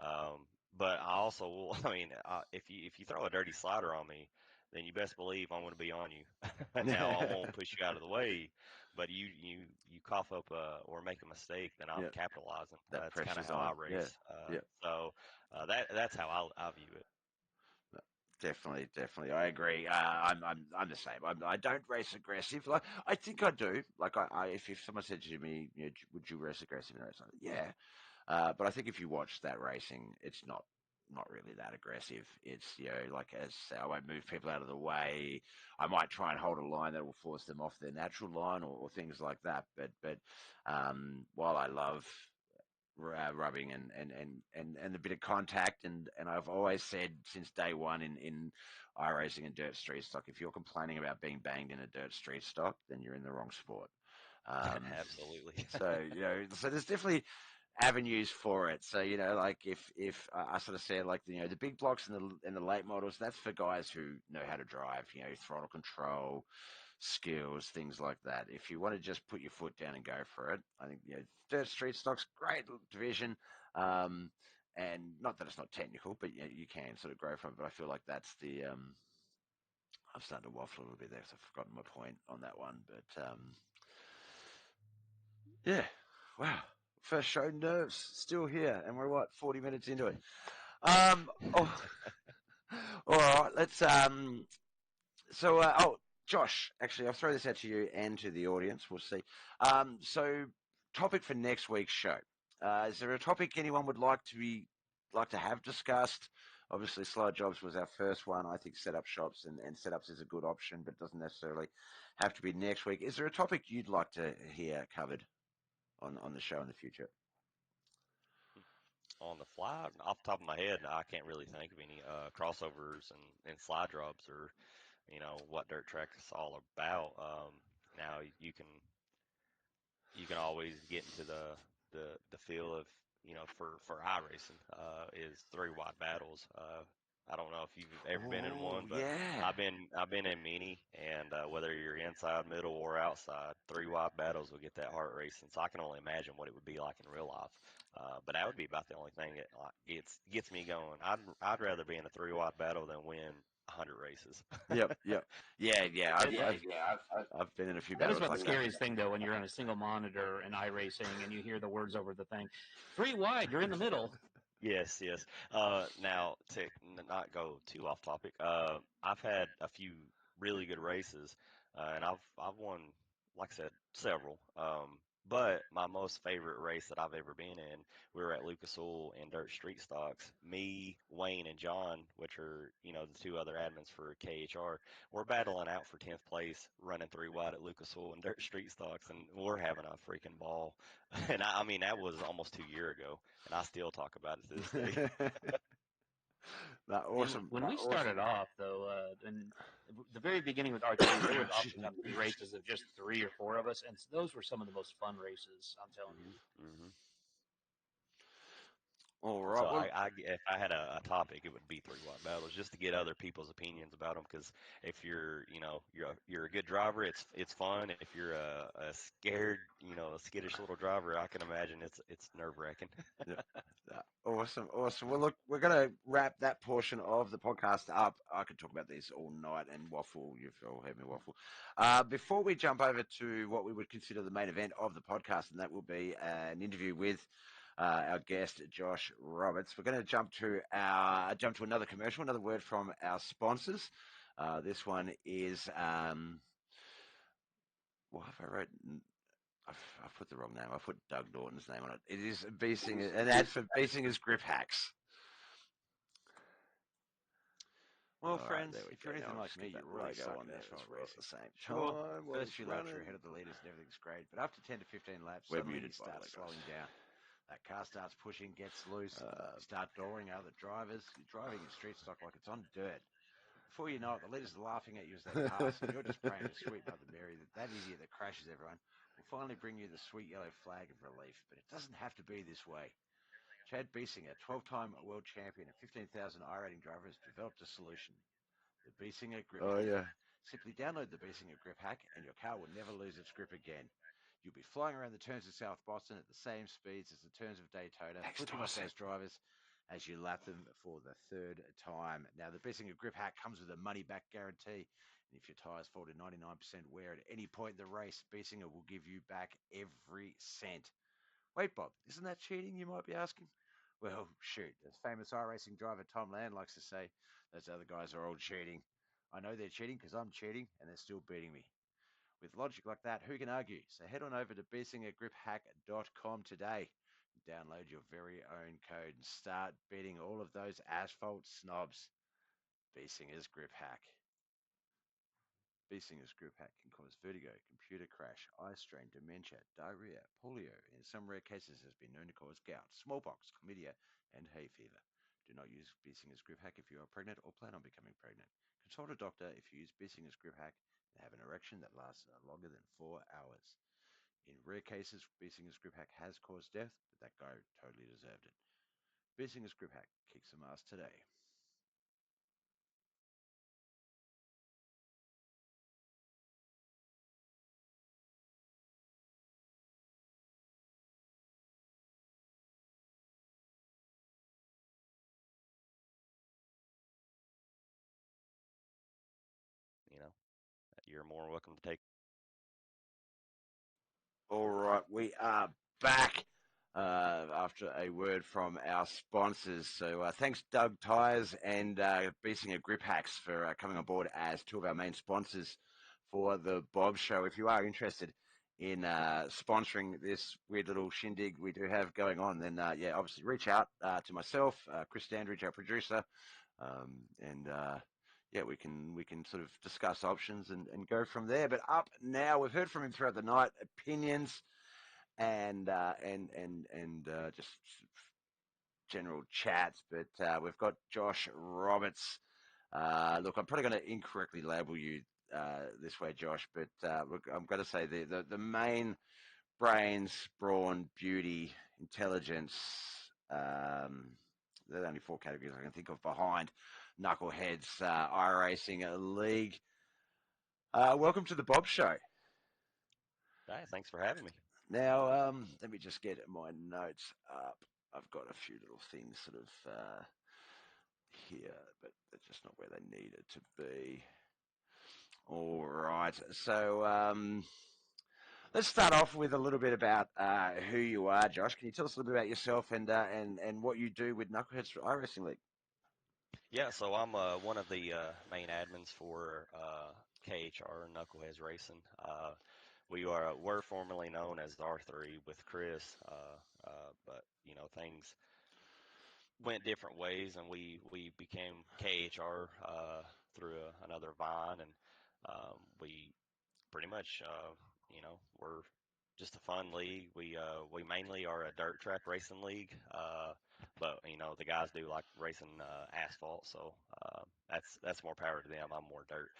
Um, but I also will. I mean, if you throw a dirty slider on me, then you best believe I'm going to be on you. Now I won't push you out of the way, but you cough up or make a mistake, then I'm capitalizing. That's kind of how I race. So that's how I view it. Definitely. I agree. I'm the same. I don't race aggressive. Like I think I do. Like if someone said to me, would you race aggressive in a race? Yeah. But I think if you watch that racing, it's not really that aggressive. It's like as I won't move people out of the way. I might try and hold a line that will force them off their natural line or things like that. But while I love rubbing and a bit of contact. And I've always said since day one in iRacing and dirt street stock, if you're complaining about being banged in a dirt street stock, then you're in the wrong sport. Absolutely. So there's definitely avenues for it. So like if I sort of said like the big blocks and the late models, that's for guys who know how to drive. Throttle control, skills, things like that. If you want to just put your foot down and go for it, I think dirt street stock's great division. And not that it's not technical, but you can sort of grow from it. But I feel like that's the I'm starting to waffle a little bit there because I've forgotten my point on that one. But yeah, wow. First show, nerves still here, and we're 40 minutes into it. All right, let's Josh, actually, I'll throw this out to you and to the audience. We'll see. So, topic for next week's show. Is there a topic anyone would like to have discussed? Obviously, slide jobs was our first one. I think setup shops and setups is a good option, but doesn't necessarily have to be next week. Is there a topic you'd like to hear covered on the show in the future? On the fly, off the top of my head, I can't really think of any crossovers and slide drops or what dirt track is all about. Now you can always get into the feel of for iRacing is 3-wide battles. I don't know if you've ever been in one, but I've been in many, and whether you're inside, middle, or outside, 3-wide battles will get that heart racing. So I can only imagine what it would be like in real life. But that would be about the only thing that gets me going. I'd rather be in a 3-wide battle than win 100 races. Yep. I've been in a few battles. That is about the scariest thing, though, when you're on a single monitor in iRacing and you hear the words over the thing. 3 wide, you're in the middle. Yes. Now, to not go too off topic, I've had a few really good races, and I've won, like I said, several. But my most favorite race that I've ever been in, we were at Lucas Oil in dirt street stocks. Me, Wayne, and John, which are the 2 other admins for KHR, we're battling out for 10th place, running 3-wide at Lucas Oil in dirt street stocks, and we're having a freaking ball. And I mean that was almost 2 years ago, and I still talk about it to this day. Awesome. When we started off, though, in the very beginning with R2, there would often be races of just 3 or 4 of us, and those were some of the most fun races, I'm telling you. Mm-hmm. All So right. Well, if I had a topic, it would be three wide battles, just to get other people's opinions about them. Because if you're, you're a good driver, it's fun. If you're a scared, a skittish little driver, I can imagine it's nerve-wracking. yeah, yeah. Awesome, awesome. Well, look, we're going to wrap that portion of the podcast up. I could talk about these all night and waffle. You've all heard me waffle. Before we jump over to what we would consider the main event of the podcast, and that will be an interview with our guest Josh Roberts. We're going to jump to another commercial, another word from our sponsors. This one is what have I written? I've put the wrong name. I put Doug Norton's name on it. It is an ad for Beesinger's Grip Hacks. Well, All friends, right, there we if you're go. anything Now like I'll me, just you get that really logo suck on at there as asphalt well at racing. the same Sure, time. first few laps you're ahead of the leaders and everything's great, but after 10 to 15 laps, We're suddenly muted, you by the start way, guys. slowing down. That car starts pushing, gets loose, you start dooring other drivers. You're driving in street stock like it's on dirt. Before you know it, the leaders are laughing at you as they pass, and you're just praying to sweet Mother Mary that that idiot that crashes everyone will finally bring you the sweet yellow flag of relief. But it doesn't have to be this way. Chad Biesinger, 12-time world champion and 15,000 iRating driver, has developed a solution. The Biesinger Grip Oh Hack. yeah. Simply download the Biesinger Grip Hack and your car will never lose its grip again. You'll be flying around the turns of South Boston at the same speeds as the turns of Daytona, flipping off those drivers as you lap them for the third time. Now, the Biesinger Grip Hack comes with a money-back guarantee, and if your tyres fall to 99% wear at any point in the race, Biesinger will give you back every cent. Wait, Bob, isn't that cheating, you might be asking? Well, shoot, as famous iRacing driver Tom Land likes to say, those other guys are all cheating. I know they're cheating because I'm cheating and they're still beating me. With logic like that, who can argue? So head on over to BiesingerGripHack.com today. Download your very own code and start beating all of those asphalt snobs. Biesinger's Grip Hack. Biesinger's Grip Hack can cause vertigo, computer crash, eye strain, dementia, diarrhea, polio, and in some rare cases has been known to cause gout, smallpox, chlamydia, and hay fever. Do not use Biesinger's Grip Hack if you are pregnant or plan on becoming pregnant. Consult a doctor if you use Biesinger's Grip Hack and have an erection that lasts longer than 4 hours. In rare cases, Biesinger's Grip Hack has caused death, but that guy totally deserved it. Biesinger's Grip Hack kicks some ass today. You know, you're more welcome to take. All right, we are back after a word from our sponsors. So thanks, Doug Tyres and Biesinger Grip Hacks for coming on board as two of our main sponsors for the Bob Show. If you are interested in sponsoring this weird little shindig we do have going on, then yeah, obviously reach out to myself, Chris Dandridge, our producer, and yeah, we can sort of discuss options and go from there. But up now, we've heard from him throughout the night, opinions and just general chats. But we've got Josh Roberts. Look, I'm probably going to incorrectly label you this way, Josh, but look, I'm going to say the main brains, brawn, beauty, intelligence. There are only four categories I can think of behind Knuckleheads iRacing League. Welcome to the Bob Show. Hey, thanks for having me. Now, let me just get my notes up. I've got a few little things sort of here, but they're just not where they needed to be. All right. So let's start off with a little bit about who you are, Josh. Can you tell us a little bit about yourself and what you do with Knuckleheads iRacing League? Yeah, so I'm one of the main admins for KHR Knuckleheads Racing. We're formerly known as R3 with Chris, but things went different ways, and we became KHR through another Vine, and we pretty much we're just a fun league. We mainly are a dirt track racing league, but the guys do like racing asphalt, so that's more power to them. I'm more dirt,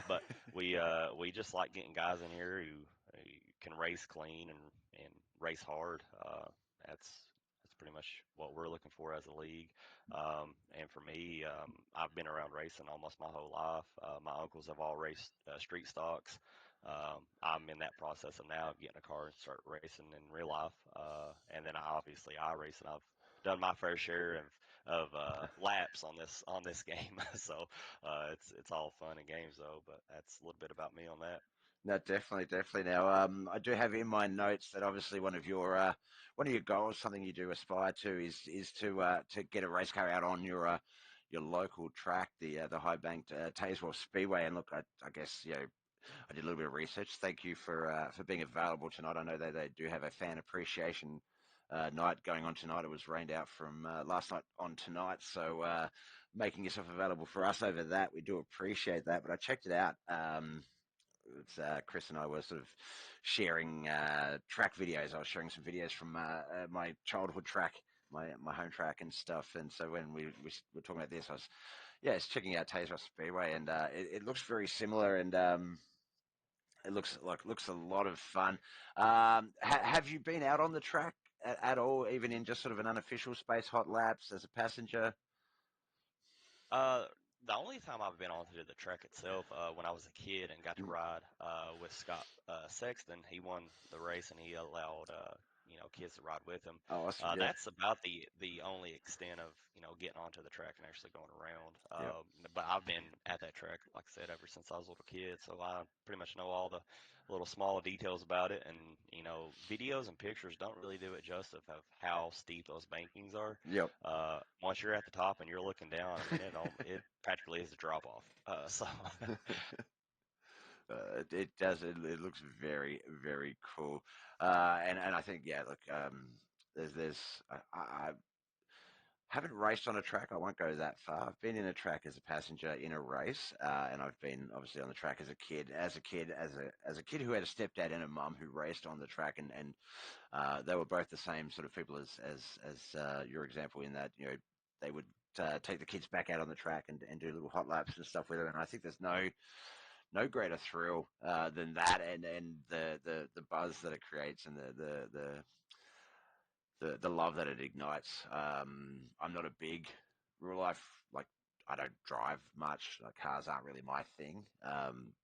but we just like getting guys in here who can race clean and race hard. That's pretty much what we're looking for as a league. And for me, I've been around racing almost my whole life. My uncles have all raced street stocks. I'm in that process of now getting a car and start racing in real life. And then obviously I race, and I've done my fair share of laps on this game. So it's all fun and games though. But that's a little bit about me on that. No, definitely, definitely. Now, I do have in my notes that obviously one of your goals, something you do aspire to, is to get a race car out on your local track, the High Banked Tazewell Speedway. And look, I guess I did a little bit of research. Thank you for being available tonight. I know they do have a fan appreciation night going on tonight. It was rained out from last night on tonight, so making yourself available for us over that, we do appreciate that. But I checked it out. It's, Chris and I were sort of sharing track videos. I was sharing some videos from my childhood track, my home track and stuff. And so when we were talking about this, it's checking out Tazewell Speedway, and it looks very similar, and it looks a lot of fun. Have you been out on the track at all, even in just sort of an unofficial space, hot laps as a passenger? Uh, the only time I've been onto the track itself, when I was a kid and got to Mm. ride with Scott Sexton. He won the race and he allowed kids to ride with him. Oh, awesome! Yeah, That's about the only extent of getting onto the track and actually going around. yeah. But I've been at that track, like I said, ever since I was a little kid, so I pretty much know all the little small details about it. And videos and pictures don't really do it justice of how steep those bankings are. Yep. Once you're at the top and you're looking down, I mean, it practically is a drop off. So It does. It looks very, very cool. And I think, yeah, look, there's I haven't raced on a track. I won't go that far. I've been in a track as a passenger in a race, and I've been obviously on the track as a kid. As a kid who had a stepdad and a mum who raced on the track, and they were both the same sort of people as your example, in that they would take the kids back out on the track and do little hot laps and stuff with them. And I think there's no greater thrill than that, and the buzz that it creates, and the love that it ignites. I'm not a big real life, like, I don't drive much. Like, cars aren't really my thing.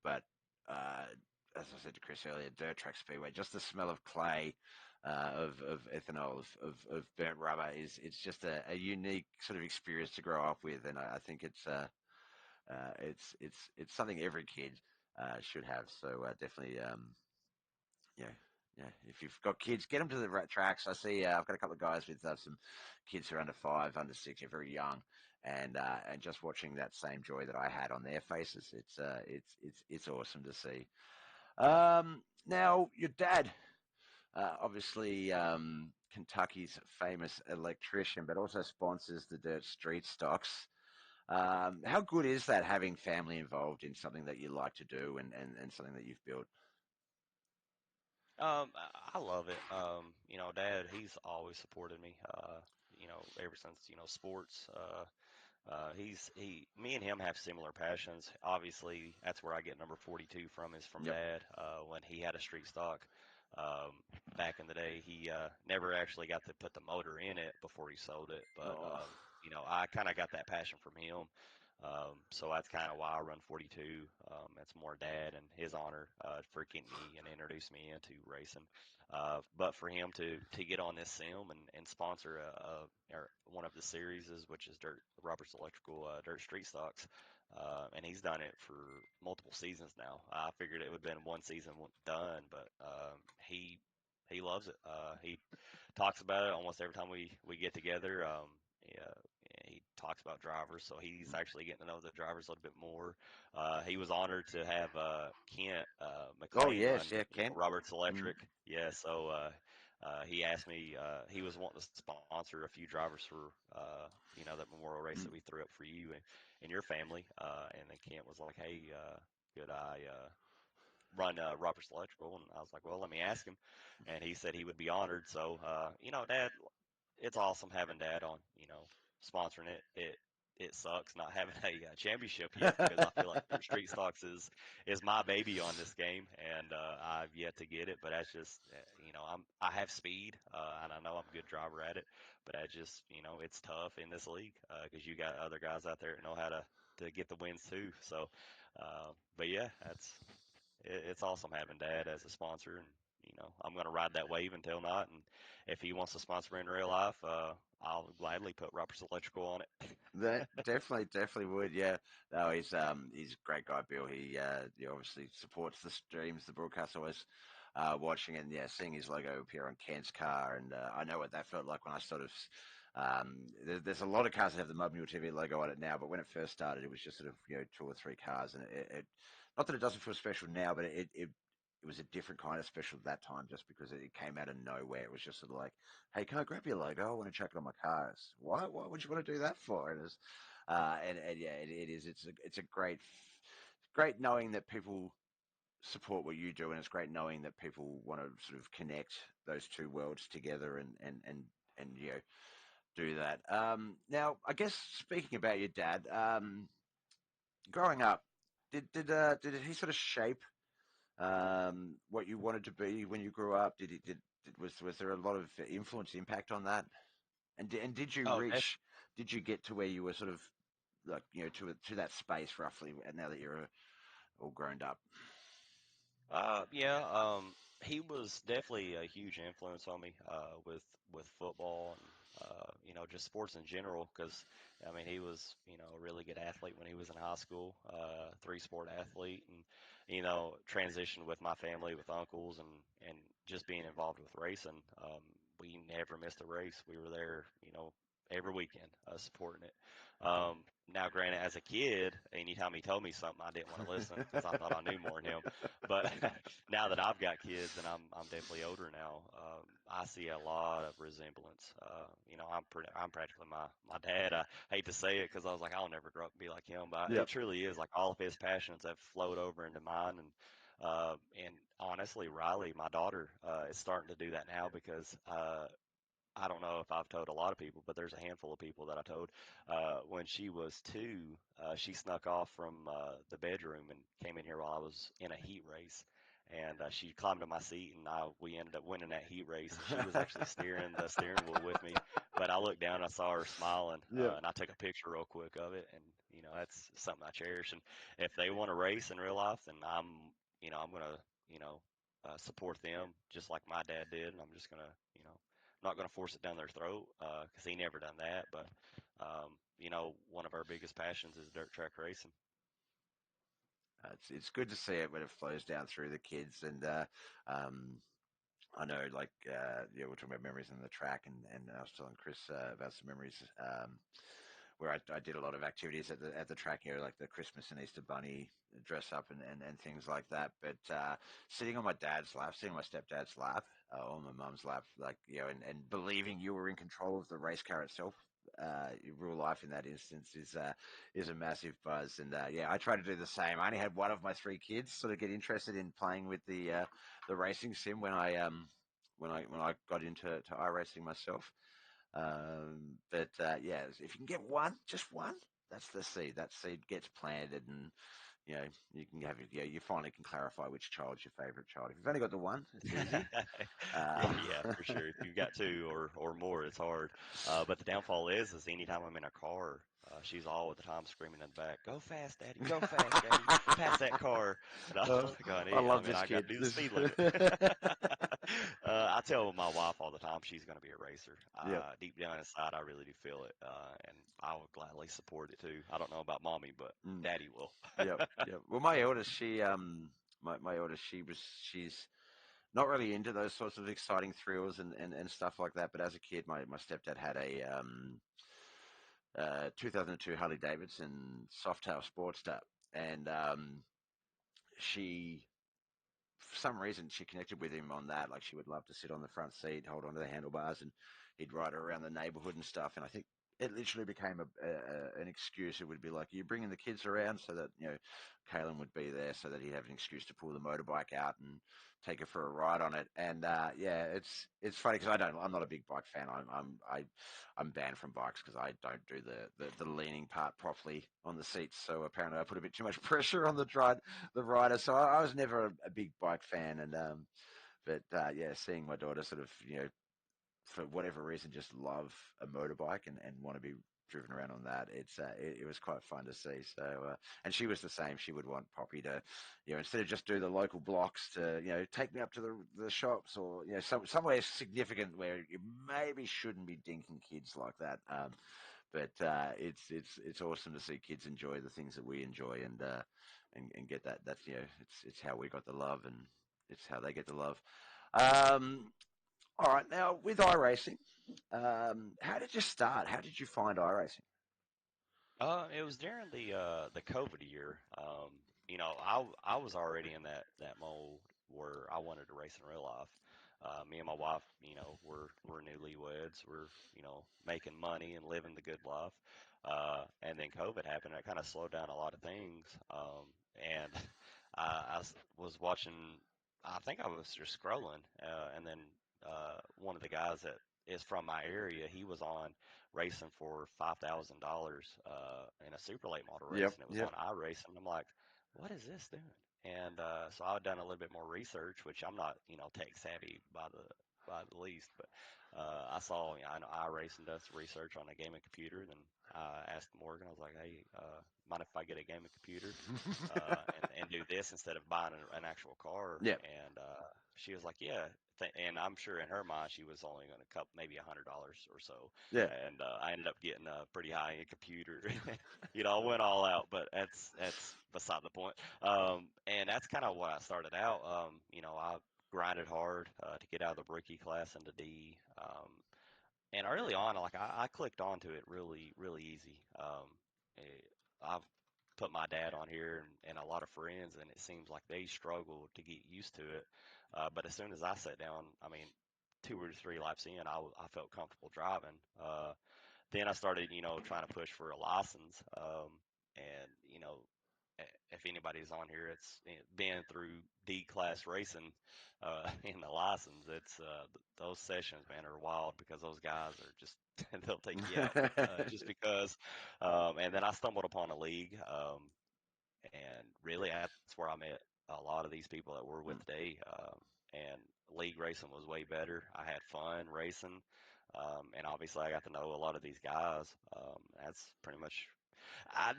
But as I said to Chris earlier, dirt track speedway, just the smell of clay, of ethanol, of burnt rubber, it's just a unique sort of experience to grow up with, and I think it's something every kid should have. So definitely, yeah, yeah. If you've got kids, get them to the tracks. I see. I've got a couple of guys with some kids who are under 5, under 6. They're very young, and just watching that same joy that I had on their faces, it's awesome to see. Now your dad, obviously, Kentucky's famous electrician, but also sponsors the Dirt Street Stocks. How good is that, having family involved in something that you like to do, and something that you've built? I love it. Dad, he's always supported me. Ever since sports. Me and him have similar passions. Obviously, that's where I get number 42 from, is from Yep. Dad. When he had a street stock, um, back in the day, he never actually got to put the motor in it before he sold it. But Oh, I kind of got that passion from him. So that's kind of why I run 42. It's more Dad and his honor for getting me and introduced me into racing. But for him to get on this sim and sponsor or one of the series, which is Roberts Electrical Dirt Street Stocks, and he's done it for multiple seasons now. I figured it would have been one season done, but he loves it. He talks about it almost every time we get together. Yeah, he talks about drivers, so he's actually getting to know the drivers a little bit more. He was honored to have Kent oh McLean run, yes, yeah, Ken. Roberts Mm, Electric. Yeah, so he asked me. He was wanting to sponsor a few drivers for that memorial race mm. that we threw up for you and your family. And then Kent was like, "Hey, could I run Roberts Electrical?" And I was like, "Well, let me ask him." And he said he would be honored. So, Dad, it's awesome having Dad on, sponsoring it. it sucks not having a championship yet because I feel like Street Stocks is my baby on this game, and I've yet to get it. But that's just I have speed, and I know I'm a good driver at it, but I just it's tough in this league because you got other guys out there that know how to get the wins too. So, but yeah, it's awesome having Dad as a sponsor, and I'm going to ride that wave until not. And if he wants to sponsor me in real life, I'll gladly put Roberts Electrical on it. That definitely would. Yeah. No, he's a great guy, Bill. He obviously supports the streams, the broadcast. Always watching, and yeah, seeing his logo appear on Ken's car, and I know what that felt like when I sort of. There's a lot of cars that have the Mud Mule TV logo on it now, but when it first started, it was just sort of 2 or 3 cars, and it not that it doesn't feel special now, but it was a different kind of special at that time, just because it came out of nowhere. It was just sort of like, hey, can I grab your logo? I want to chuck it on my cars. Why would you want to do that for? And it's, and yeah, it is. It's a great knowing that people support what you do, and it's great knowing that people want to sort of connect those two worlds together and do that. Now, I guess speaking about your dad, growing up, did he sort of shape what you wanted to be when you grew up? Was there a lot of influence, impact on that? And did you Oh, did you get to where you were sort of like, to that space roughly, and now that you're all grown up? yeah, he was definitely a huge influence on me with football and just sports in general. Because I mean, he was a really good athlete when he was in high school, 3-sport athlete, and transitioned with my family, with uncles, and just being involved with racing. We never missed a race. We were there, every weekend supporting it. Now, granted, as a kid, anytime he told me something, I didn't want to listen because I thought I knew more than him. But now that I've got kids and I'm definitely older now, I see a lot of resemblance. I'm practically my dad. I hate to say it because I was like, I'll never grow up and be like him, but Yep. it truly is like all of his passions have flowed over into mine. And honestly, Riley, my daughter, is starting to do that now because I don't know if I've told a lot of people, but there's a handful of people that I told. When she was 2, she snuck off from the bedroom and came in here while I was in a heat race. And she climbed to my seat, and we ended up winning that heat race. And she was actually steering the steering wheel with me. But I looked down, and I saw her smiling, Yep. and I took a picture real quick of it. And that's something I cherish. And if they want to race in real life, then I'm gonna, support them just like my dad did. And I'm just gonna, not going to force it down their throat because he never done that. But one of our biggest passions is dirt track racing. It's good to see it when it flows down through the kids, and I know, like, we're talking about memories on the track, and I was telling Chris about some memories where I did a lot of activities at the track, like the Christmas and Easter bunny dress up and things like that. But sitting on my dad's lap, sitting on my stepdad's lap, or my mum's lap, like, and believing you were in control of the race car itself. Real life in that instance is a massive buzz, and yeah, I try to do the same. I only had one of my 3 kids sort of get interested in playing with the racing sim when I got into iRacing myself. But yeah, if you can get one, just one, that's the seed. That seed gets planted, and you can have it. Yeah, you finally can clarify which child's your favorite child. If you've only got the one, it's easy. Yeah, for sure. If you've got 2 or more, it's hard. But the downfall is anytime I'm in a car, she's all the time screaming in the back, "Go fast, Daddy! Go fast, Daddy! Pass that car!" And I'm Uh, like, "Honey, I I love mean, this I got kid. to do the speed limit." I tell my wife all the time she's going to be a racer. Yep. Deep down inside, I really do feel it, and I would gladly support it too. I don't know about mommy, but Mm, Daddy will. yep. Yep. Well, my eldest, my eldest, she's not really into those sorts of exciting thrills and stuff like that. But as a kid, my stepdad had a 2002 Harley Davidson Softail Sportster, and she, for some reason, she connected with him on that. Like, she would love to sit on the front seat, hold onto the handlebars, and he'd ride her around the neighborhood and stuff. And I think it literally became an excuse. It would be like you bringing the kids around so that Kalen would be there so that he'd have an excuse to pull the motorbike out and take her for a ride on it. And yeah, it's funny because I'm not a big bike fan. I'm banned from bikes because I don't do the leaning part properly on the seats. So apparently I put a bit too much pressure on the rider. So I was never a big bike fan. And but yeah, seeing my daughter sort of for whatever reason, just love a motorbike and want to be driven around on that. It was quite fun to see. So, and she was the same. She would want Poppy to, instead of just do the local blocks, to take me up to the shops or somewhere significant where you maybe shouldn't be dinking kids like that. But it's awesome to see kids enjoy the things that we enjoy and get that. That's it's how we got the love and it's how they get the love. All right, now with iRacing, how did you start? How did you find iRacing? It was during the COVID year. I was already in that mold where I wanted to race in real life. Me and my wife, we're newlyweds. We're making money and living the good life. And then COVID happened. It kind of slowed down a lot of things. And was watching. I think I was just scrolling, and then one of the guys that is from my area, he was on racing for $5,000 in a super late model race, Yep, and it was yep. on iRacing. I'm like, what is this doing? And so I've done a little bit more research, which I'm not, tech savvy by the least, but I saw, I know iRacing does research on a gaming computer. Then I asked Morgan, I was like, hey, mind if I get a gaming computer and do this instead of buying an actual car? Yep. And she was like, yeah. And I'm sure in her mind she was only going to cut maybe $100 or so. Yeah. And I ended up getting a pretty high end computer. I went all out, but that's beside the point. And that's kind of what I started out. I grinded hard to get out of the rookie class into D. And early on, like I clicked onto it really, really easy. I've put my dad on here and a lot of friends, and it seems like they struggle to get used to it. But as soon as I sat down, I mean, 2 or 3 laps in, I felt comfortable driving. Then I started, trying to push for a license. And, if anybody's on here, it's been through D class racing in the license. It's those sessions, man, are wild because those guys are just they'll take you out just because. And then I stumbled upon a league, and really that's where I met a lot of these people that we're with today. And league racing was way better. I had fun racing. And obviously, I got to know a lot of these guys. That's pretty much. I,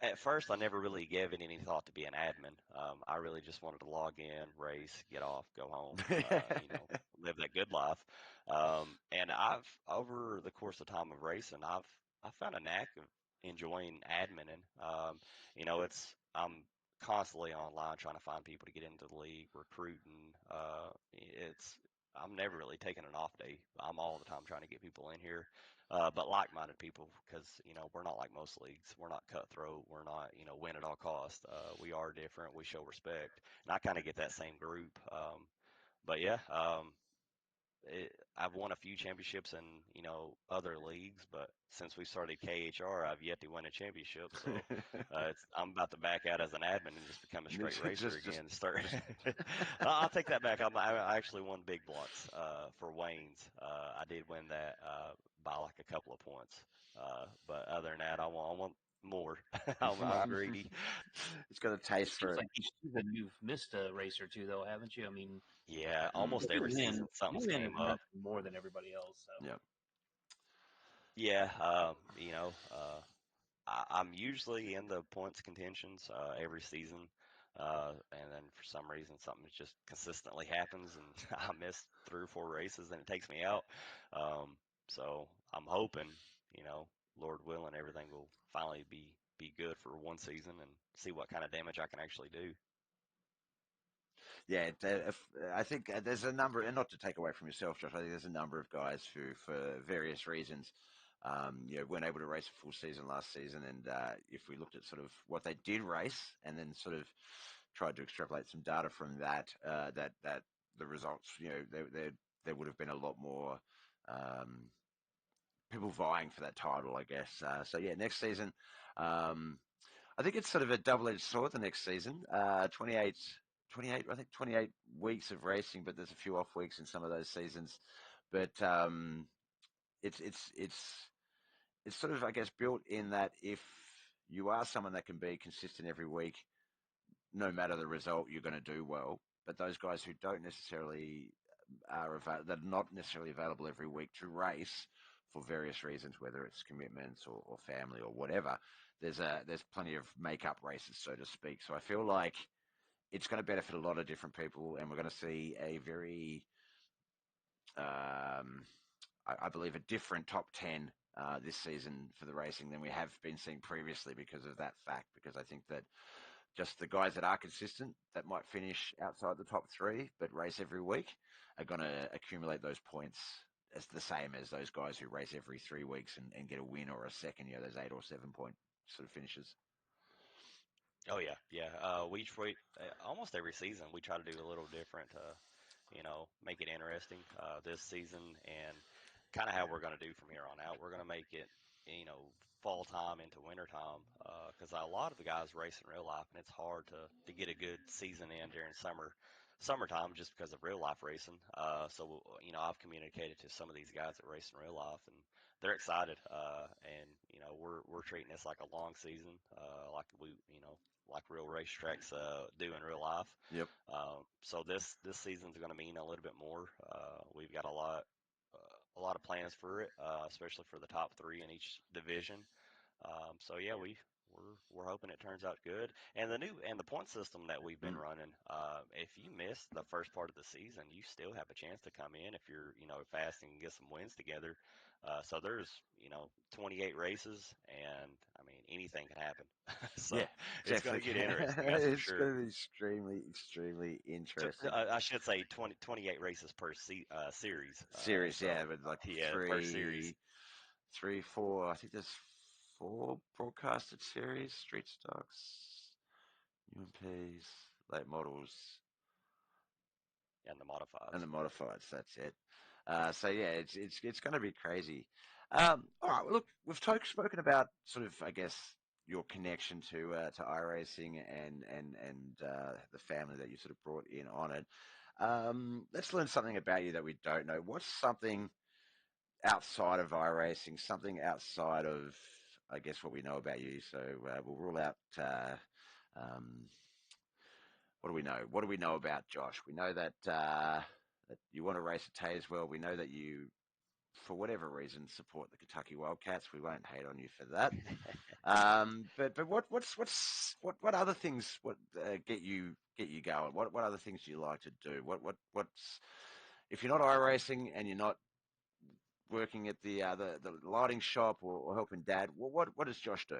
at first, I never really gave it any thought to be an admin. I really just wanted to log in, race, get off, go home, live that good life. And I've, over the course of time of racing, I found a knack of enjoying adminning. I'm constantly online trying to find people to get into the league, recruiting. I'm never really taking an off day. I'm all the time trying to get people in here, but like-minded people, because we're not like most leagues. We're not cutthroat. We're not win at all costs. We are different. We show respect, and I kind of get that same group. But yeah, I've won a few championships in other leagues, but since we started KHR, I've yet to win a championship. So I'm about to back out as an admin and just become a straight racer again. Start. I'll take that back. I actually won big blocks for Wayne's. I did win that by like a couple of points. But other than that, I want more. I'm greedy. It's got a taste for it. You've missed a race or two, though, haven't you? I mean, Yeah, almost every season something's came up. More than everybody else. So. Yeah. Yeah, I'm usually in the points contentions every season, and then for some reason something just consistently happens, and I miss 3 or 4 races, and it takes me out. So I'm hoping, Lord willing, everything will finally be good for one season and see what kind of damage I can actually do. Yeah, I think there's a number, and not to take away from yourself, Josh, I think there's a number of guys who, for various reasons, weren't able to race a full season last season. And if we looked at sort of what they did race and then sort of tried to extrapolate some data from that, that the results, there would have been a lot more people vying for that title, I guess. So yeah, next season, I think it's sort of a double-edged sword. The next season, 28, I think 28 weeks of racing, but there's a few off weeks in some of those seasons. But it's it's it's it's sort of, I guess, built in that if you are someone that can be consistent every week, no matter the result, you're going to do well. But those guys who don't necessarily that are not necessarily available every week to race for various reasons, whether it's commitments or family or whatever, there's plenty of make-up races, so to speak. So I feel like it's going to benefit a lot of different people, and we're going to see a very, I believe, a different top 10 this season for the racing than we have been seeing previously because of that fact. Because I think that just the guys that are consistent, that might finish outside the top 3, but race every week, are going to accumulate those points as the same as those guys who race every 3 weeks and get a win or a second, those 8 or 7 point sort of finishes. Oh yeah, yeah. We almost every season we try to do a little different to, make it interesting. This season and kind of how we're going to do from here on out. We're going to make it, fall time into winter time, because a lot of the guys race in real life, and it's hard to get a good season in during summertime just because of real life racing. So I've communicated to some of these guys that race in real life, and they're excited. And we're treating this like a long season, like like real racetracks do in real life. Yep. So this season's going to mean a little bit more. We've got a lot of plans for it, especially for the top 3 in each division. So yeah, we're hoping it turns out good. And the point system that we've been running, if you miss the first part of the season, you still have a chance to come in if you're fast and get some wins together. So there's 28 races, and I mean anything can happen. So Yeah, it's going to get interesting, that's for it's sure. going to be extremely interesting. I should say 28 races per series. Series, So yeah, but like yeah, per series. 4. I think there's 4 broadcasted series: Street Stocks, UMPs, late models, And the modifieds. and the modifieds. That's it. So yeah, it's going to be crazy. All right, well, look, we've spoken about sort of, I guess, your connection to iRacing and the family that you sort of brought in on it. Let's learn something about you that we don't know. What's something outside of iRacing, something outside of, I guess, what we know about you? So we'll rule out. Um, what do we know? What do we know about Josh? We know that you want to race at Tazewell. We know that you, for whatever reason, support the Kentucky Wildcats. We won't hate on you for that. But what other things get you going? What other things do you like to do? What's if you're not iRacing and you're not working at the lighting shop or helping Dad? What does Josh do?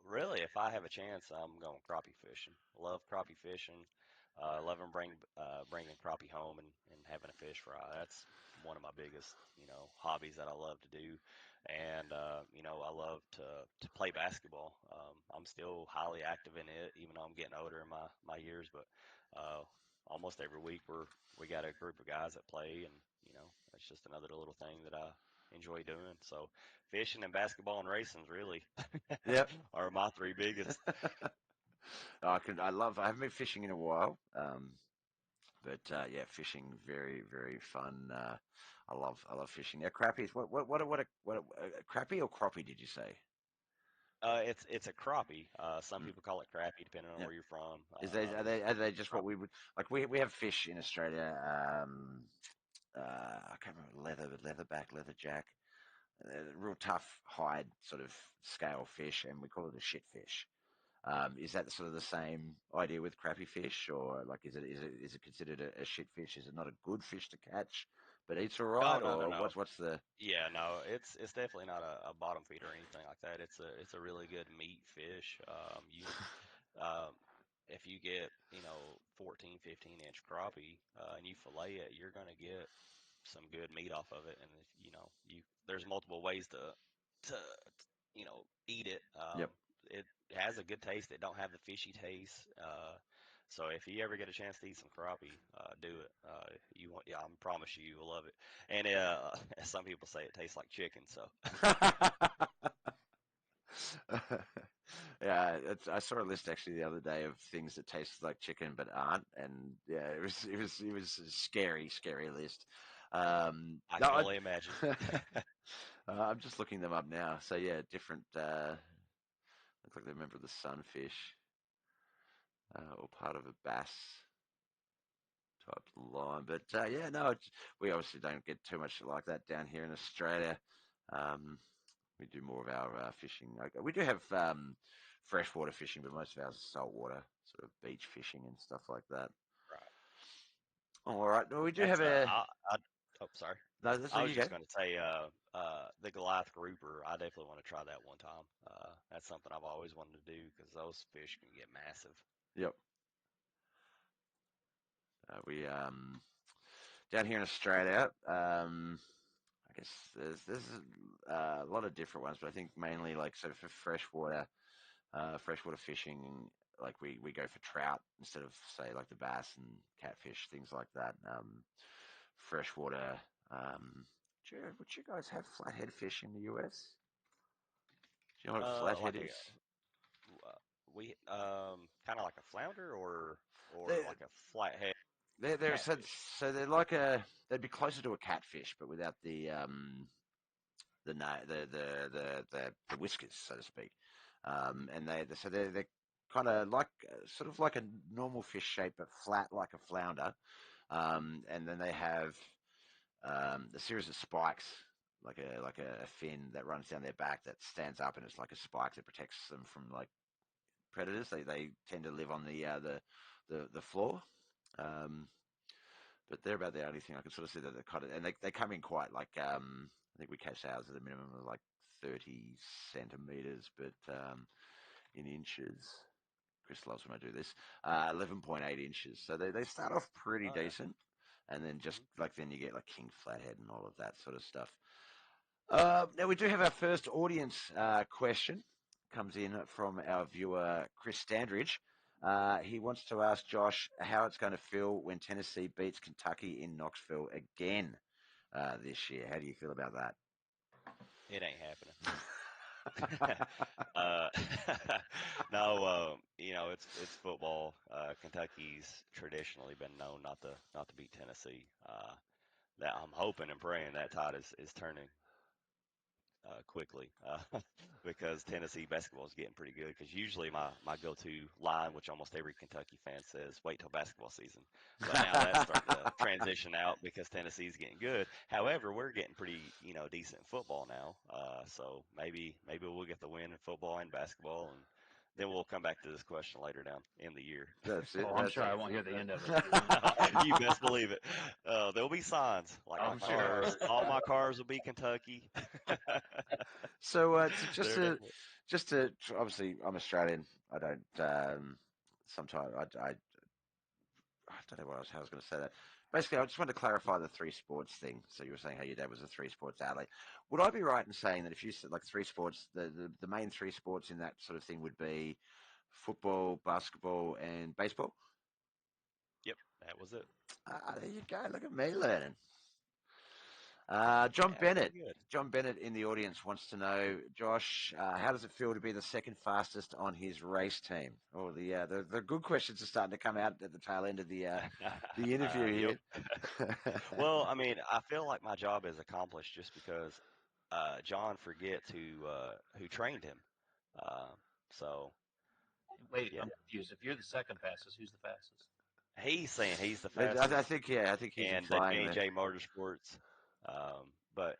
Really, if I have a chance, I'm going crappie fishing. Love crappie fishing. Love bringing crappie home and having a fish fry. That's one of my biggest, hobbies that I love to do. And I love to play basketball. I'm still highly active in it, even though I'm getting older in my years. But almost every week we got a group of guys that play, and it's just another little thing that I enjoy doing. So fishing and basketball and racing's really Yep. are my 3 biggest. I haven't been fishing in a while. But yeah, fishing very fun. I love fishing. Now crappies. What crappie or crappie? Did you say? It's a crappie. Some people call it crappie, depending on Yeah. where you're from. Are they just what Crappie. we would like? We have fish in Australia. I can't remember leatherback, leatherjack. Real tough hide sort of scale fish, and we call it a shitfish. Is that sort of the same idea with crappie fish, or like is it considered a shit fish? Is it not a good fish to catch, but eats all Oh, right, no, no, or no. what's the? Yeah, no, it's definitely not a bottom feeder or anything like that. It's a really good meat fish. If you get 14, 15-inch crappie and you fillet it, you're gonna get some good meat off of it. And you there's multiple ways to eat it. Yep. It has a good taste. It don't have the fishy taste. So if you ever get a chance to eat some crappie, do it. Yeah, I promise you, you will love it. And some people say it tastes like chicken. So Yeah, I saw a list actually the other day of things that taste like chicken but aren't, and yeah, it was a scary list. I No, can only imagine. I'm just looking them up now. So yeah, different. Look like they're a member of the sunfish, or part of a bass type line. But yeah, no, we obviously don't get too much like that down here in Australia. Um, we do more of our fishing. We do have freshwater fishing, but most of ours is saltwater, sort of beach fishing and stuff like that. Right. All right. Well, we do That's have a. oh, sorry. No, that's I where was you go. just going to say, the Goliath grouper. I definitely want to try that one time. That's something I've always wanted to do because those fish can get massive. Yep. We down here in Australia. I guess there's a lot of different ones, but I think mainly like so for freshwater fishing, like we go for trout instead of say like the bass and catfish, things like that. Freshwater. Would you guys have flathead fish in the US? Do you know what a flathead Like a is? we kind of like a flounder or They, like a flathead they're catfish. so they're like they'd be closer to a catfish, but without the whiskers, so to speak. And they're kind of like sort of like a normal fish shape, but flat like a flounder. And then they have a series of spikes, like a fin that runs down their back that stands up, and it's like a spike that protects them from like predators. They tend to live on the floor. Um, but they're about the only thing I can sort of see that they're kind of, and they come in quite like, I think we catch ours at a minimum of like 30 centimeters, but in inches. Chris loves when I do this. 11.8 inches. So they start off pretty Oh yeah. decent, and then just Hmm. like then you get like king flathead and all of that sort of stuff. Now we do have our first audience question. Comes in from our viewer Chris Standridge. He wants to ask Josh how it's going to feel when Tennessee beats Kentucky in Knoxville again this year. How do you feel about that? It ain't happening. uh, no, it's football. Kentucky's traditionally been known not to beat Tennessee. That I'm hoping and praying that tide is turning quickly because Tennessee basketball is getting pretty good. Because usually my go-to line, which almost every Kentucky fan says, "Wait till basketball season." But now that's starting to transition out because Tennessee's getting good. However, we're getting pretty decent football now. So maybe we'll get the win in football and basketball, and then we'll come back to this question later down in the year. That's it. Oh, I'm That's sure it. I won't hear the end of it. You best believe it. There'll be signs like I'm on sure. cars. All my cars will be Kentucky. So just They're to definitely. obviously I'm Australian. I don't sometimes I don't know how I was going to say that. Basically, I just wanted to clarify the three sports thing. So you were saying how your dad was a three sports athlete. Would I be right in saying that if you said like three sports, the main three sports in that sort of thing would be football, basketball, and baseball? Yep, that was it. There you go. Look at me learning. John Yeah, Bennett. pretty good. John Bennett in the audience wants to know, Josh, how does it feel to be the second fastest on his race team? Oh, the good questions are starting to come out at the tail end of the interview Yep. here. Well, I mean, I feel like my job is accomplished just because John forgets who trained him. Uh, so Wait, yeah, I'm confused. If you're the second fastest, who's the fastest? he's saying he's the I fastest, think yeah, I think he's and the implying that. J&J Motorsports. But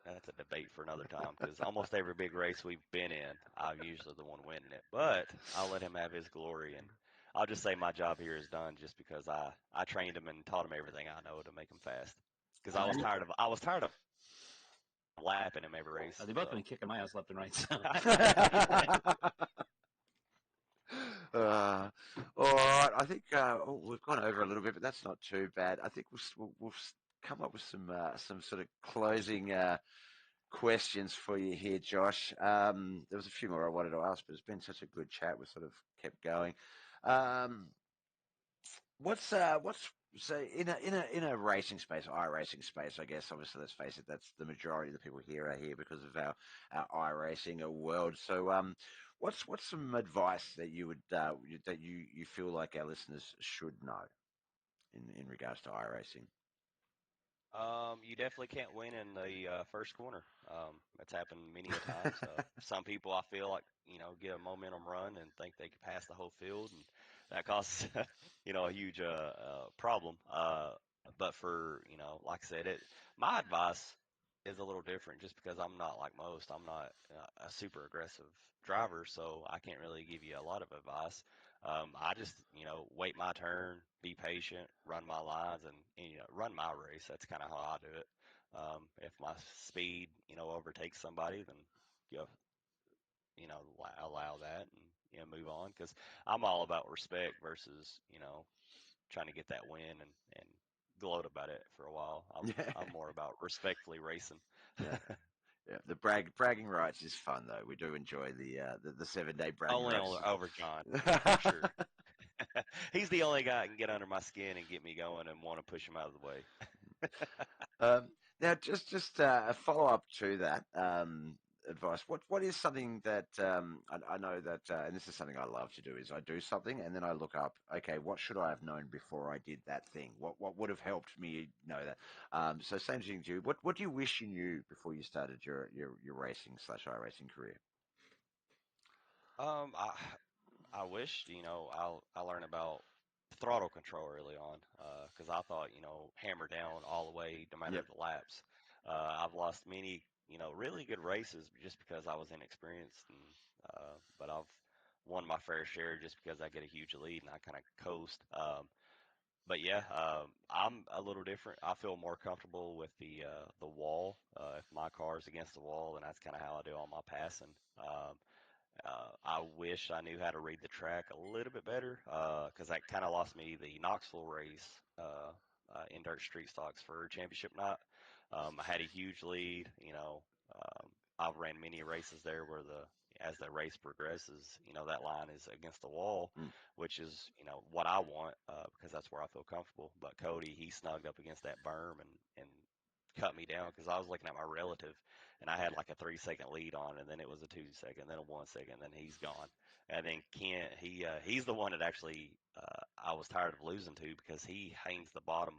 that's a debate for another time because almost every big race we've been in, I'm usually the one winning it. But I'll let him have his glory, and I'll just say my job here is done just because I trained him and taught him everything I know to make him fast. Because I was tired of lapping him every race. They've both So been kicking my ass left and right. So. All right, I think we've gone over a little bit, but that's not too bad. I think we'll come up with some sort of closing questions for you here, Josh. There was a few more I wanted to ask, but it's been such a good chat. We sort of kept going. Um, what's so in a racing space, iRacing space, I guess. Obviously, let's face it, that's the majority of the people here are here because of our iRacing world. So, what's some advice that you would that you feel like our listeners should know in regards to iRacing? You definitely can't win in the first corner. It's happened many a times. Some people I feel like get a momentum run and think they can pass the whole field, and that causes a huge problem. But for like I said, my advice is a little different just because I'm not like most. I'm not a super aggressive driver, so I can't really give you a lot of advice. I just, wait my turn, be patient, run my lines, and run my race. That's kind of how I do it. If my speed, overtakes somebody, then you know, allow that and move on because I'm all about respect versus trying to get that win and gloat about it for a while. I'm more about respectfully racing. Yeah. Yeah, the bragging rights is fun though. We do enjoy the 7 day bragging Only rights. over John, for sure. He's the only guy that can get under my skin and get me going and want to push him out of the way. Now, just a follow up to that advice. What is something that I know that, and this is something I love to do, is I do something and then I look up. Okay, what should I have known before I did that thing? What would have helped me know that? So same thing to you. What do you wish you knew before you started your racing / iRacing career? Um, I I wish I learned about throttle control early on because I thought hammer down all the way no matter Yep. the laps. I've lost many really good races just because I was inexperienced, and but I've won my fair share just because I get a huge lead and I kind of coast. But yeah, I'm a little different. I feel more comfortable with the wall. If my car is against the wall, then that's kind of how I do all my passing. I wish I knew how to read the track a little bit better because that kind of lost me the Knoxville race in dirt street stocks for championship night. I had a huge lead. I've ran many races there where as the race progresses, that line is against the wall, Mm. which is what I want because that's where I feel comfortable. But Cody, he snugged up against that berm and cut me down because I was looking at my relative and I had like a 3 second lead on, and then it was a 2 second, then a 1 second, then he's gone. And then Kent, he's the one that actually I was tired of losing to because he hangs the bottom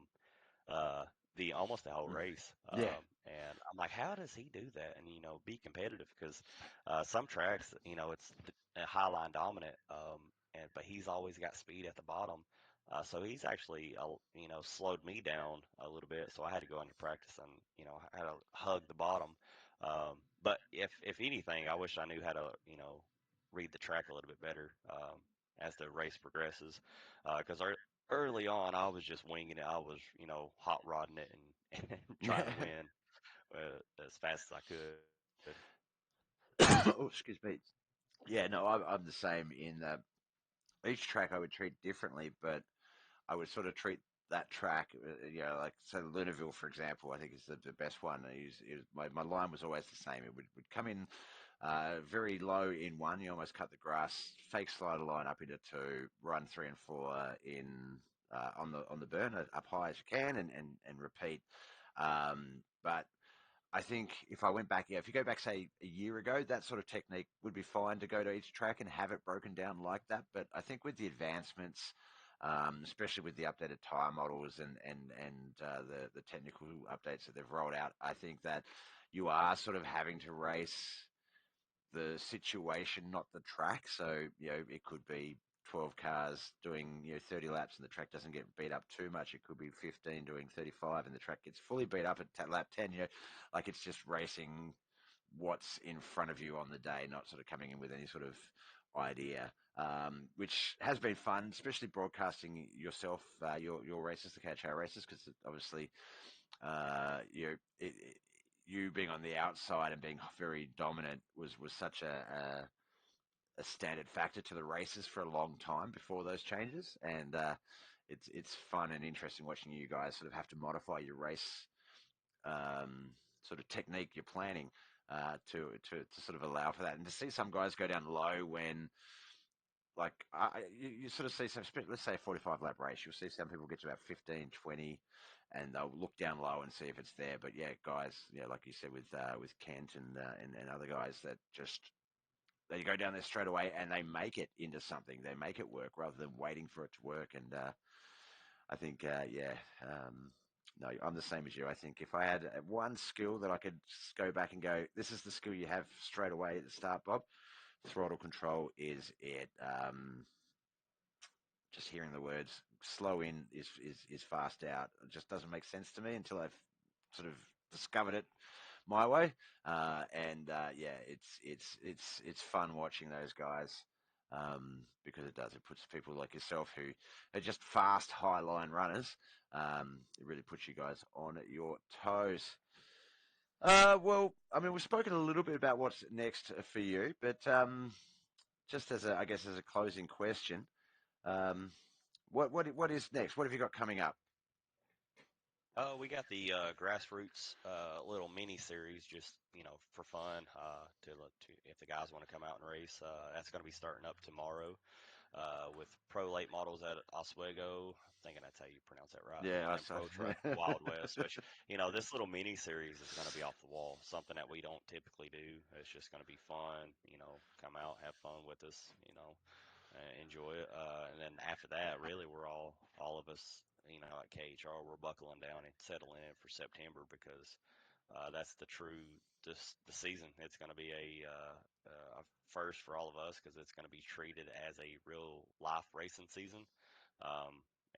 uh, the almost the whole Mm. race. Yeah. And I'm like, how does he do that? And be competitive because some tracks, it's a high line dominant, and but he's always got speed at the bottom. So he's actually, slowed me down a little bit. So I had to go into practice and, I had to hug the bottom. But if anything, I wish I knew how to, read the track a little bit better as the race progresses. Because early on, I was just winging it. I was, hot rodding it and trying to win as fast as I could. Oh, excuse me. Yeah, no, I'm the same in each track I would treat differently, but I would sort of treat that track, like say Lunaville, for example, I think is the best one. My line was always the same. It would come in very low in one, you almost cut the grass, fake slider line up into two, run 3 and 4 in on the burn up high as you can, and repeat. But I think if I went back, if you go back, say, a year ago, that sort of technique would be fine to go to each track and have it broken down like that. But I think with the advancements, especially with the updated tire models and the technical updates that they've rolled out, I think that you are sort of having to race the situation, not the track. So, it could be 12 cars doing, 30 laps and the track doesn't get beat up too much. It could be 15 doing 35 and the track gets fully beat up at lap 10, like it's just racing what's in front of you on the day, not sort of coming in with any sort of idea, which has been fun, especially broadcasting yourself, your races, the KHR races, because obviously, you being on the outside and being very dominant was such a standard factor to the races for a long time before those changes, and it's fun and interesting watching you guys sort of have to modify your race sort of technique, your planning to sort of allow for that, and to see some guys go down low when like you sort of see some, let's say a 45 lap race, you'll see some people get to about 15, 20, and they'll look down low and see if it's there. But yeah, guys, yeah, like you said with Kent and other guys that just they go down there straight away and they make it into something. They make it work rather than waiting for it to work. And I think, no, I'm the same as you. I think if I had one skill that I could go back and go, this is the skill you have straight away at the start, Bob, throttle control is it. Just hearing the words slow in is fast out. It just doesn't make sense to me until I've sort of discovered it my way. Yeah, it's fun watching those guys because it does. It puts people like yourself who are just fast high line runners. It really puts you guys on your toes. Well, I mean, we've spoken a little bit about what's next for you, but just as I guess as a closing question, um, what is next? What have you got coming up? We got the grassroots little mini series, just for fun. To if the guys want to come out and race, that's going to be starting up tomorrow with pro late models at Oswego. I'm thinking that's how you pronounce that right. Yeah, And I then saw. Pro Truck Wild West, which this little mini series is going to be off the wall. Something that we don't typically do. It's just going to be fun. Come out, have fun with us. Enjoy it. And then after that, really, we're all of us, at KHR, we're buckling down and settling in for September because that's the season. It's going to be a first for all of us because it's going to be treated as a real life racing season.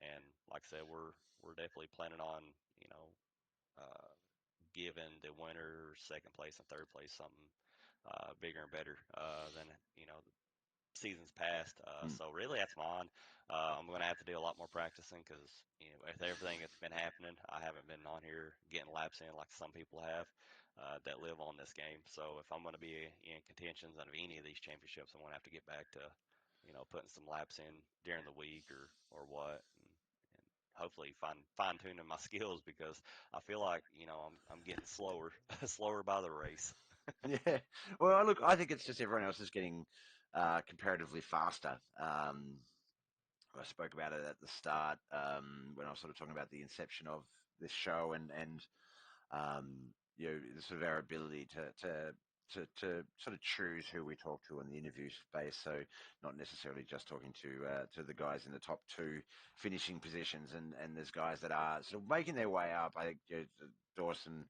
And like I said, we're definitely planning on uh, giving the winner, second place, and third place something bigger and better than seasons past. Mm. So really, that's mine. I'm going to have to do a lot more practicing because with everything that's been happening, I haven't been on here getting laps in like some people have that live on this game. So if I'm going to be in contentions out of any of these championships, I'm going to have to get back to putting some laps in during the week or what. And hopefully fine tuning my skills because I feel like I'm getting slower slower by the race. Yeah. Well, look, I think it's just everyone else is getting comparatively faster. I spoke about it at the start when I was sort of talking about the inception of this show and um, the sort of our ability to sort of choose who we talk to in the interview space. So not necessarily just talking to the guys in the top two finishing positions, and there's guys that are sort of making their way up. I think Dawson,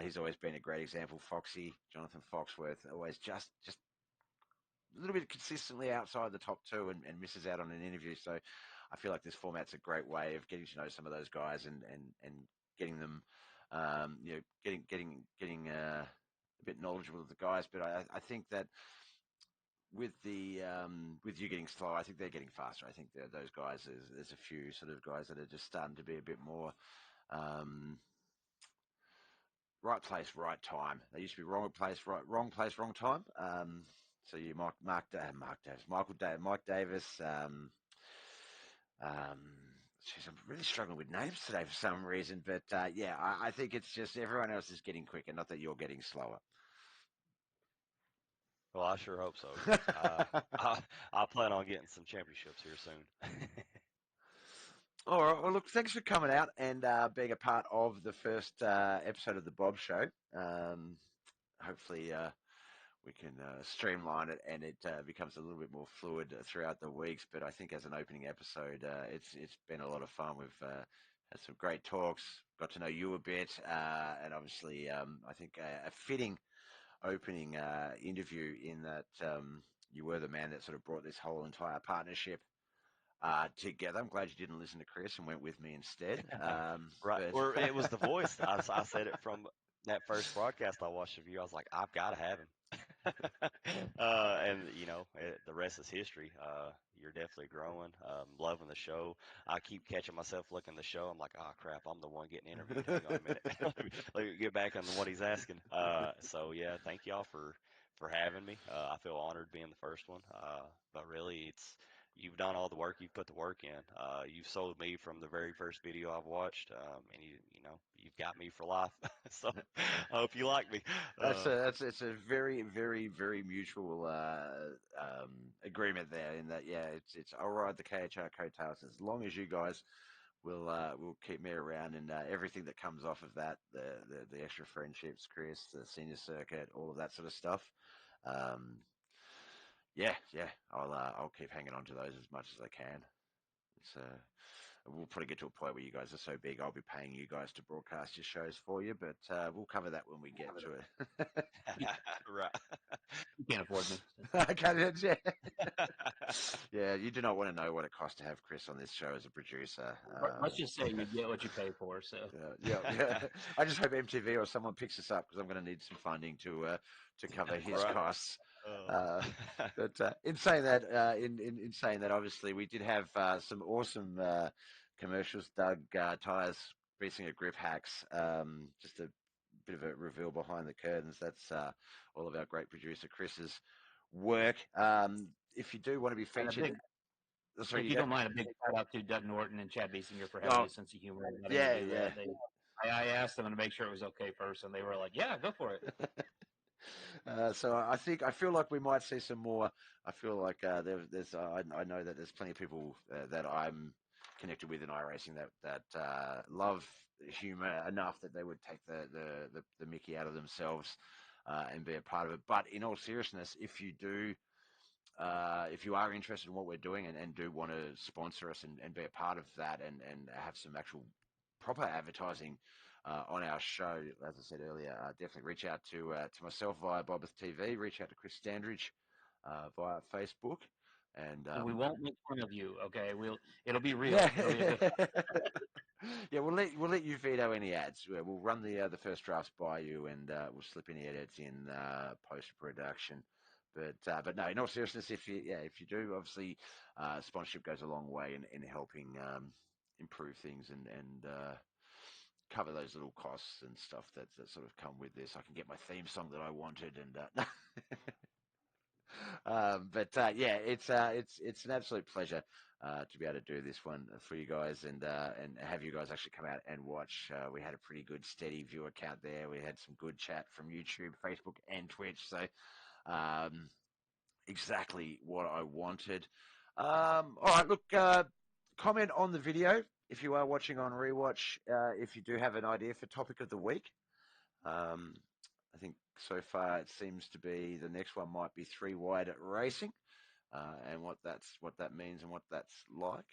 he's always been a great example. Foxy, Jonathan Foxworth, always just a little bit consistently outside the top two and misses out on an interview. So I feel like this format's a great way of getting to know some of those guys and getting them, getting a bit knowledgeable of the guys. But I think that with with you getting slow, I think they're getting faster. I think that those guys, there's a few sort of guys that are just starting to be a bit more um, right place, right time. They used to be wrong place, wrong place, wrong time. So you Mike Davis. Um, Geez, I'm really struggling with names today for some reason, but yeah, I think it's just everyone else is getting quicker, not that you're getting slower. Well, I sure hope so. I plan on getting some championships here soon. All right. Well, look, thanks for coming out and being a part of the first episode of the Bob Show. Hopefully, we can streamline it and it becomes a little bit more fluid throughout the weeks. But I think as an opening episode, it's been a lot of fun. We've had some great talks, got to know you a bit, and obviously, I think a fitting opening interview in that you were the man that sort of brought this whole entire partnership together. I'm glad you didn't listen to Chris and went with me instead. Right, But or it was the voice. I said it from that first broadcast I watched of you. I was like, I've got to have him. And the rest is history. You're definitely growing. Loving the show. I keep catching myself looking at the show. I'm like, oh crap, I'm the one getting interviewed. Hang on a minute. Let me get back on what he's asking. So yeah, thank y'all for having me. I feel honored being the first one. But really, it's you've done all the work. You've put the work in. You've sold me from the very first video I've watched, and you know, you've got me for life. So I hope you like me. It's a very, very, very mutual agreement there. In that, yeah, it's I'll ride the KHR coattails as long as you guys will keep me around, and everything that comes off of that, the extra friendships, Chris, the senior circuit, all of that sort of stuff. Um, yeah, I'll keep hanging on to those as much as I can. It's We'll probably get to a point where you guys are so big, I'll be paying you guys to broadcast your shows for you, but we'll cover that when we get to it. Right. You can't afford me. Okay, yeah. Yeah, you do not want to know what it costs to have Chris on this show as a producer. Let's just say you get what you pay for. So yeah. I just hope MTV or someone picks us up because I'm going to need some funding to cover his Right. costs. Uh, But in saying that, in saying that, obviously we did have some awesome commercials. Doug Tires Greasing Grip Hacks. Just a bit of a reveal behind the curtains. That's all of our great producer Chris's work. If you do want to be featured, sorry, if you don't mind, a big shout out to Doug Norton and Chad Basinger for having a sense of humor and letting me do that. I asked them to make sure it was okay first, and they were like, "Yeah, go for it." So I feel like we might see some more. I feel like there's I know that there's plenty of people that I'm connected with in iRacing that love humor enough that they would take the Mickey out of themselves and be a part of it. But in all seriousness, if you are interested in what we're doing and do want to sponsor us and be a part of that and have some actual proper advertising on our show, as I said earlier, definitely reach out to myself via Bobbeth TV, reach out to Chris Standridge via Facebook. And we won't make fun of you, okay? It'll be real. Yeah, It'll be yeah. We'll let you veto any ads. We'll run the first drafts by you, and we'll slip any edits in post production. But no, in all seriousness, if you do, obviously, sponsorship goes a long way in helping improve things and cover those little costs and stuff that sort of come with this. I can get my theme song that I wanted, and yeah, it's an absolute pleasure to be able to do this one for you guys and have you guys actually come out and watch. We had a pretty good steady viewer count there. We had some good chat from YouTube, Facebook, and Twitch. So exactly what I wanted. All right, look, comment on the video if you are watching on rewatch. If you do have an idea for topic of the week. I think so far it seems to be the next one might be 3 wide racing, and what that means and what that's like.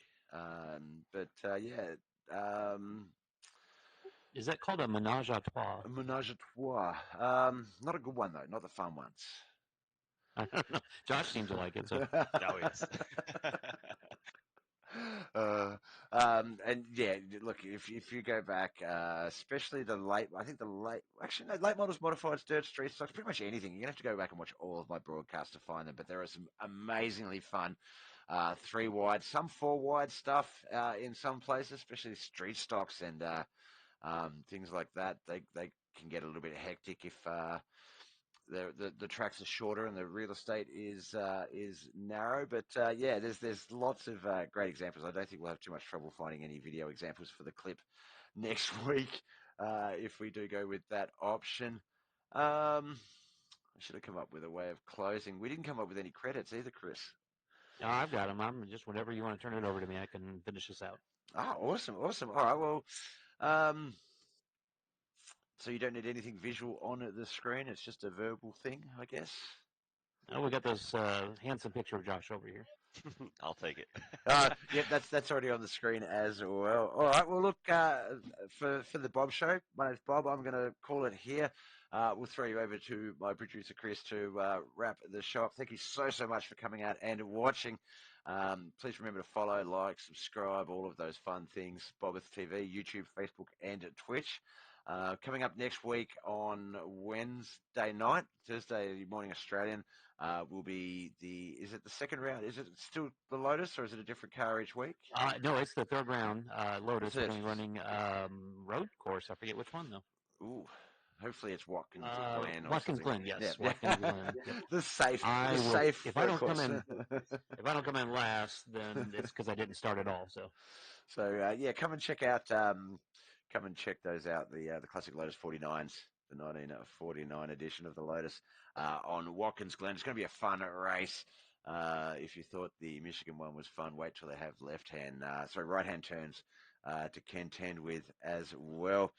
Is that called a menage a trois? A menage a trois. Not a good one though. Not the fun ones. I don't know. Josh seems to like it. So. Oh yes. And yeah, look, if you go back, especially late models, modifieds, dirt, street stocks, pretty much anything, you're gonna have to go back and watch all of my broadcasts to find them. But there are some amazingly fun 3 wide, some 4 wide stuff in some places, especially street stocks and things like that. They can get a little bit hectic if the tracks are shorter and the real estate is narrow. But yeah, there's lots of great examples. I don't think we'll have too much trouble finding any video examples for the clip next week if we do go with that option. I should have come up with a way of closing. We didn't come up with any credits either, Chris. No, I've got them. I'm just whenever you want to turn it over to me, I can finish this out. Ah, awesome. All right, well, so you don't need anything visual on the screen. It's just a verbal thing, I guess. Oh, we got this handsome picture of Josh over here. I'll take it. Yep, that's already on the screen as well. All right, well, look, for the Bob Show, my name's Bob. I'm going to call it here. We'll throw you over to my producer, Chris, to wrap the show up. Thank you so much for coming out and watching. Please remember to follow, like, subscribe, all of those fun things. Bobbeth TV, YouTube, Facebook, and Twitch. Coming up next week on Wednesday night, Thursday morning Australian, will be is it the second round? Is it still the Lotus or is it a different car each week? No, it's the third round. Lotus. We're going to be running road course. I forget which one though. Ooh, Hopefully it's Watkins Glen or Watkins something. Glen, yes, Yeah. Watkins Glen. Yep. The safe If I don't course. come in last, then it's because I didn't start at all. So yeah, come and check out. Come and check those out. The classic Lotus 49s, the 1949 edition of the Lotus on Watkins Glen. It's going to be a fun race. If you thought the Michigan one was fun, wait till they have right-hand turns to contend with as well.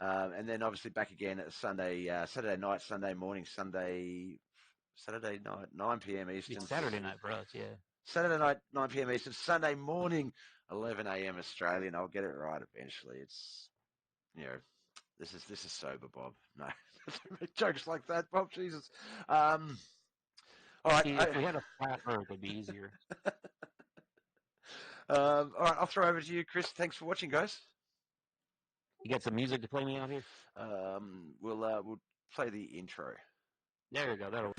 And then obviously back again at Saturday night, Sunday morning, Saturday night, 9 p.m. Eastern. It's Saturday night for us, yeah. Saturday night, 9 p.m. Eastern. Sunday morning, 11 a.m. Australian. I'll get it right eventually. It's, this is sober, Bob. No, jokes like that, Bob. Jesus. All right. If we had a flat Earth, it'd be easier. All right, I'll throw over to you, Chris. Thanks for watching, guys. You got some music to play me out here? We'll play the intro. There you go. That'll.